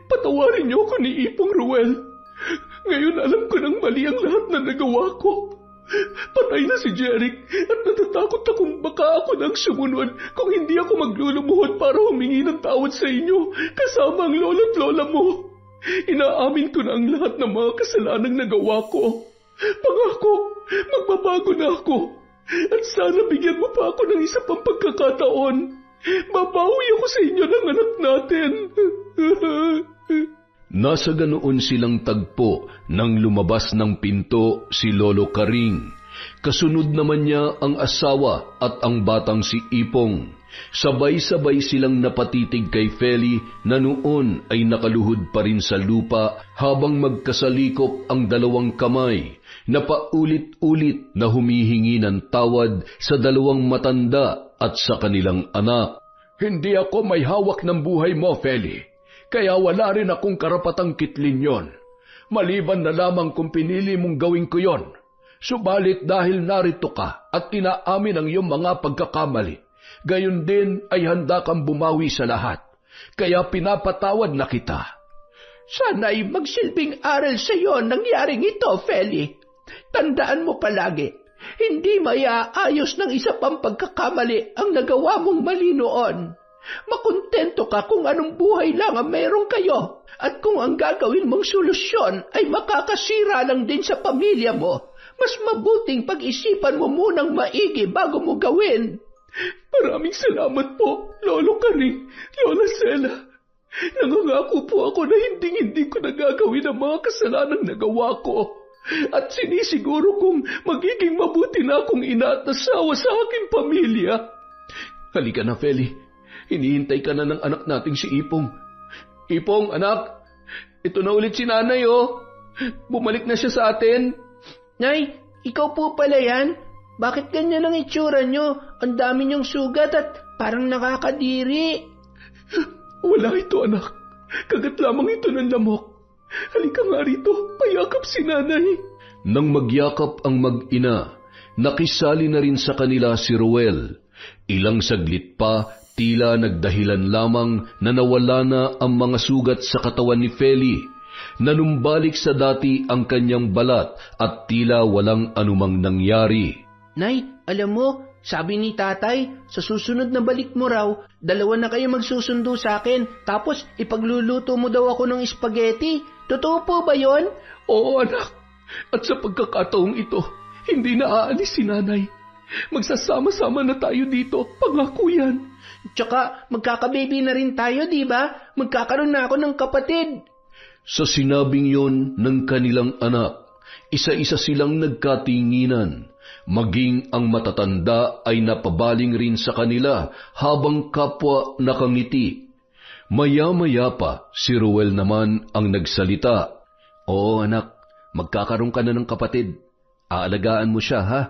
Patawarin niyo ako ni Ipong Ruel. Ngayon alam ko nang mali ang lahat na nagawa ko. Patay na si Jeric at natatakot akong baka ako nang sumunod kung hindi ako maglulumuhod para humingi ng tawad sa inyo kasama ang lolo at lola mo. Inaamin ko na ang lahat ng mga kasalanang nagawa ko. Pangako, magbabago na ako. At sana bigyan mo pa ako ng isa pang pagkakataon. Babawi ako sa inyo ng anak natin. Nasa ganoon silang tagpo nang lumabas ng pinto si Lolo Karing. Kasunod naman niya ang asawa at ang batang si Ipong. Sabay-sabay silang napatitig kay Feli na noon ay nakaluhod pa rin sa lupa habang magkasalikop ang dalawang kamay na paulit-ulit na humihingi ng tawad sa dalawang matanda at sa kanilang anak. Hindi ako may hawak ng buhay mo, Feli. Kaya wala rin akong karapatang kitlin yon. Maliban na lamang kung pinili mong gawin ko yon. Subalit dahil narito ka at tinaamin ang iyong mga pagkakamali, gayon din ay handa kang bumawi sa lahat. Kaya pinapatawad na kita. Sana'y magsilbing aral sa iyo ang nangyaring ito, Feli. Tandaan mo palagi, hindi maiaayos ng isa pang pagkakamali ang nagawa mong mali noon. Makontento ka kung anong buhay lang ang meron kayo at kung ang gagawin mong solusyon ay makakasira lang din sa pamilya mo. Mas mabuting pag-isipan mo munang maigi bago mo gawin. Maraming salamat po, Lolo Karing, Lola Sela. Nangangako po ako na hindi ko nagagawin ang mga kasalanang nagawa ko. At sinisiguro kong magiging mabuti na akong ina at asawa sa aking pamilya. Halika na, Feli. Hinihintay ka na ng anak nating si Ipong. Ipong, anak, ito na ulit si nanay, oh. Bumalik na siya sa atin. Nay, ikaw po pala yan? Bakit ganyan ang itsura nyo? Ang dami nyong sugat at parang nakakadiri. Wala ito, anak. Kagat lamang ito ng lamok. Halika nga rito, payakap si nanay. Nang magyakap ang mag-ina, nakisali na rin sa kanila si Ruel. Ilang saglit pa, tila nagdahilan lamang na nawala na ang mga sugat sa katawan ni Feli. Nanumbalik sa dati ang kanyang balat at tila walang anumang nangyari. Nay, alam mo, sabi ni tatay, sa susunod na balik mo raw, 2 na kayo magsusundo sa akin, tapos ipagluluto mo daw ako ng spaghetti. Totoo po ba yon? Oo, anak. At sa pagkakataong ito, hindi na aalis si nanay. Magsasama-sama na tayo dito, pangako yan. Tsaka magkakababy na rin tayo, di ba? Magkakaroon na ako ng kapatid. Sa sinabing yon ng kanilang anak, isa-isa silang nagkatinginan. Maging ang matatanda ay napabaling rin sa kanila habang kapwa nakangiti. Maya-maya pa, si Ruel naman ang nagsalita. Oo anak, magkakaroon ka na ng kapatid. Aalagaan mo siya ha.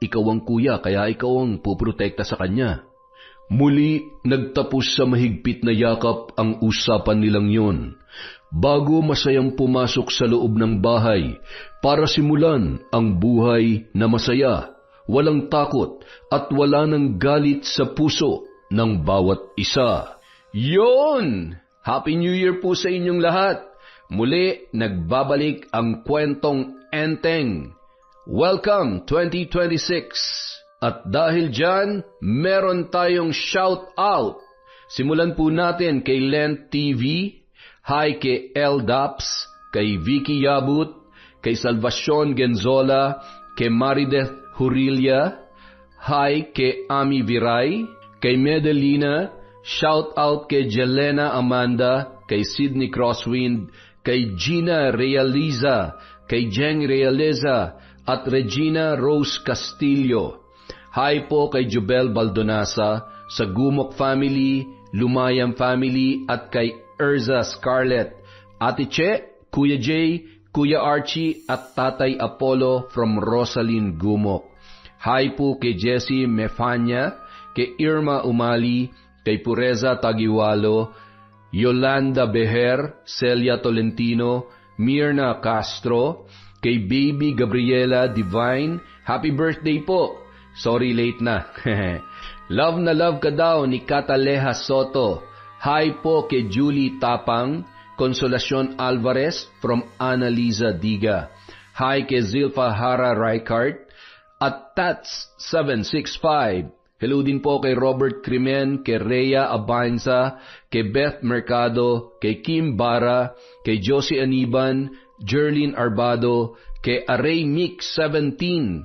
Ikaw ang kuya kaya ikaw ang puprotekta sa kanya. Muli nagtapos sa mahigpit na yakap ang usapan nilang yon, bago masayang pumasok sa loob ng bahay para simulan ang buhay na masaya, walang takot at wala ng galit sa puso ng bawat isa. Yon! Happy New Year po sa inyong lahat! Muli nagbabalik ang kwentong Enteng. Welcome 2026! At dahil dyan, meron tayong shout out. Simulan po natin kay Lent TV, hi kay LDAPS, kay Vicky Yabut, kay Salvacion Genzola, kay Marideth Hurilia, hi kay Ami Viray, kay Medelina, shout out kay Jelena Amanda, kay Sydney Crosswind, kay Gina Realiza, kay Jeng Realiza, at Regina Rose Castillo. Hi po kay Jubel Baldonasa, sa Gumok Family, Lumayam Family, at kay Erza Scarlett, Ate Che, Kuya Jay, Kuya Archie at Tatay Apollo from Rosalyn Gumok. Hi po kay Jessie Mefanya, kay Irma Umali, kay Pureza Tagiwalo, Yolanda Beher, Celia Tolentino, Mirna Castro, kay Baby Gabriela Divine, happy birthday po. Sorry late na. Love na love ka daw ni Cataleja Soto. Hi po kay Julie Tapang, Consolacion Alvarez from Annalisa Diga. Hi kay Zilfa Hara Reichardt at Tats765. Hello din po kay Robert Crimen, kay Rhea Abanza, kay Beth Mercado, kay Kim Bara, kay Josie Aniban, Jerlyn Arbado, kay Aray Mix 17.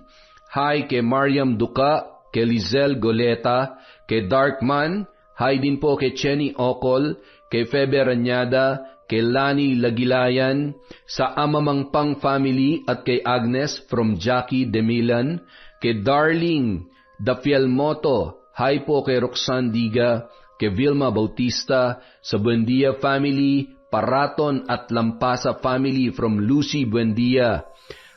Hi kay Mariam Duca, kay Lizelle Goleta, kay Darkman. Hi din po kay Chenny Ocol, kay Febe Ranyada, kay Lani Lagilayan, sa Amamangpang family at kay Agnes from Jackie Demilan, kay Darling Dafielmoto, hi po kay Roxanne Diga, kay Vilma Bautista, sa Buendia family, Paraton at Lampasa family from Lucy Buendia.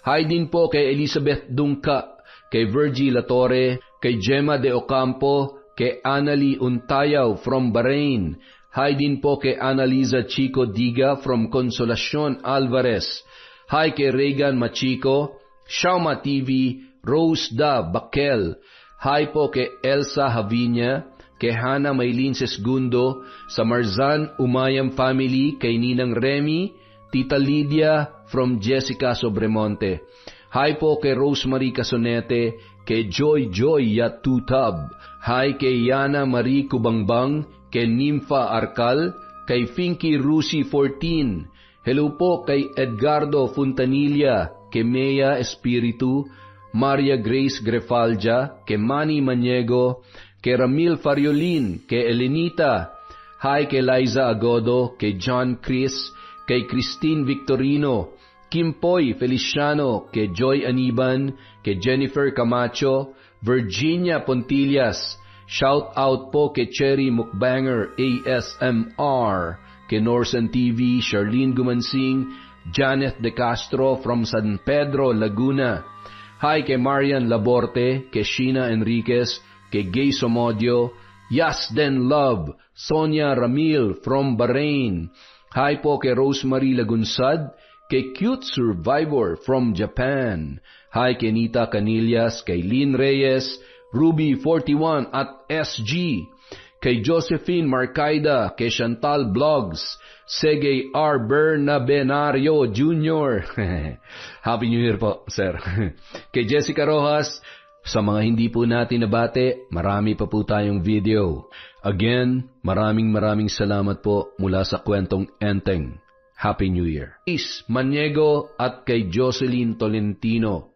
Hi din po kay Elizabeth Dungka, kay Virgie Latore, kay Gemma de Ocampo, kay Annalie Untayaw from Bahrain. Hi din po kay Annalisa Chico Diga from Consolacion Alvarez. Hi kay Regan Machico, Shauma TV, Rose Da Bakel. Hi po kay Elsa Havinya, kay Hana Maylin Sesgundo, sa Marzan Umayam family, kay Ninang Remy, Tita Lydia from Jessica Sobremonte. Hi po kay Rosemary Casonete, kay Joy Yatutab. Hi kay Yana Marie Kubangbang, kay Nympha Arcal, kay Finky Rusi 14. Hello po kay Edgardo Fontanilla, kay Mea Espiritu, Maria Grace Grefalja, kay Manny Maniego, kay Ramil Fariolin, kay Elenita. Hi kay Liza Agodo, kay John Chris, kay Christine Victorino, Kim Poy Feliciano, kay Joy Aniban, kay Jennifer Camacho, Virginia Pontillas. Shout out po kay Cherry Mukbanger ASMR, kay Norsen TV, Charlene Gumansing, Janet De Castro from San Pedro, Laguna. Hi kay Marian Laborte, kay Sheena Enriquez, kay Gay Somodio, Yasden Love, Sonia Ramil from Bahrain. Hi po kay Rosemary Lagunsad, kay Cute Survivor from Japan. Hi kay Nita Canillas, kay Lynn Reyes, Ruby 41 at SG, kay Josephine Marcaida, kay Chantal Vlogs, Sergey R. Bernabenario Jr. Happy New Year po, sir. Kay Jessica Rojas, sa mga hindi po natin nabate, marami pa po tayong video. Again, maraming salamat po mula sa Kwentong Enteng. Happy New Year. Is Maniego at kay Jocelyn Tolentino.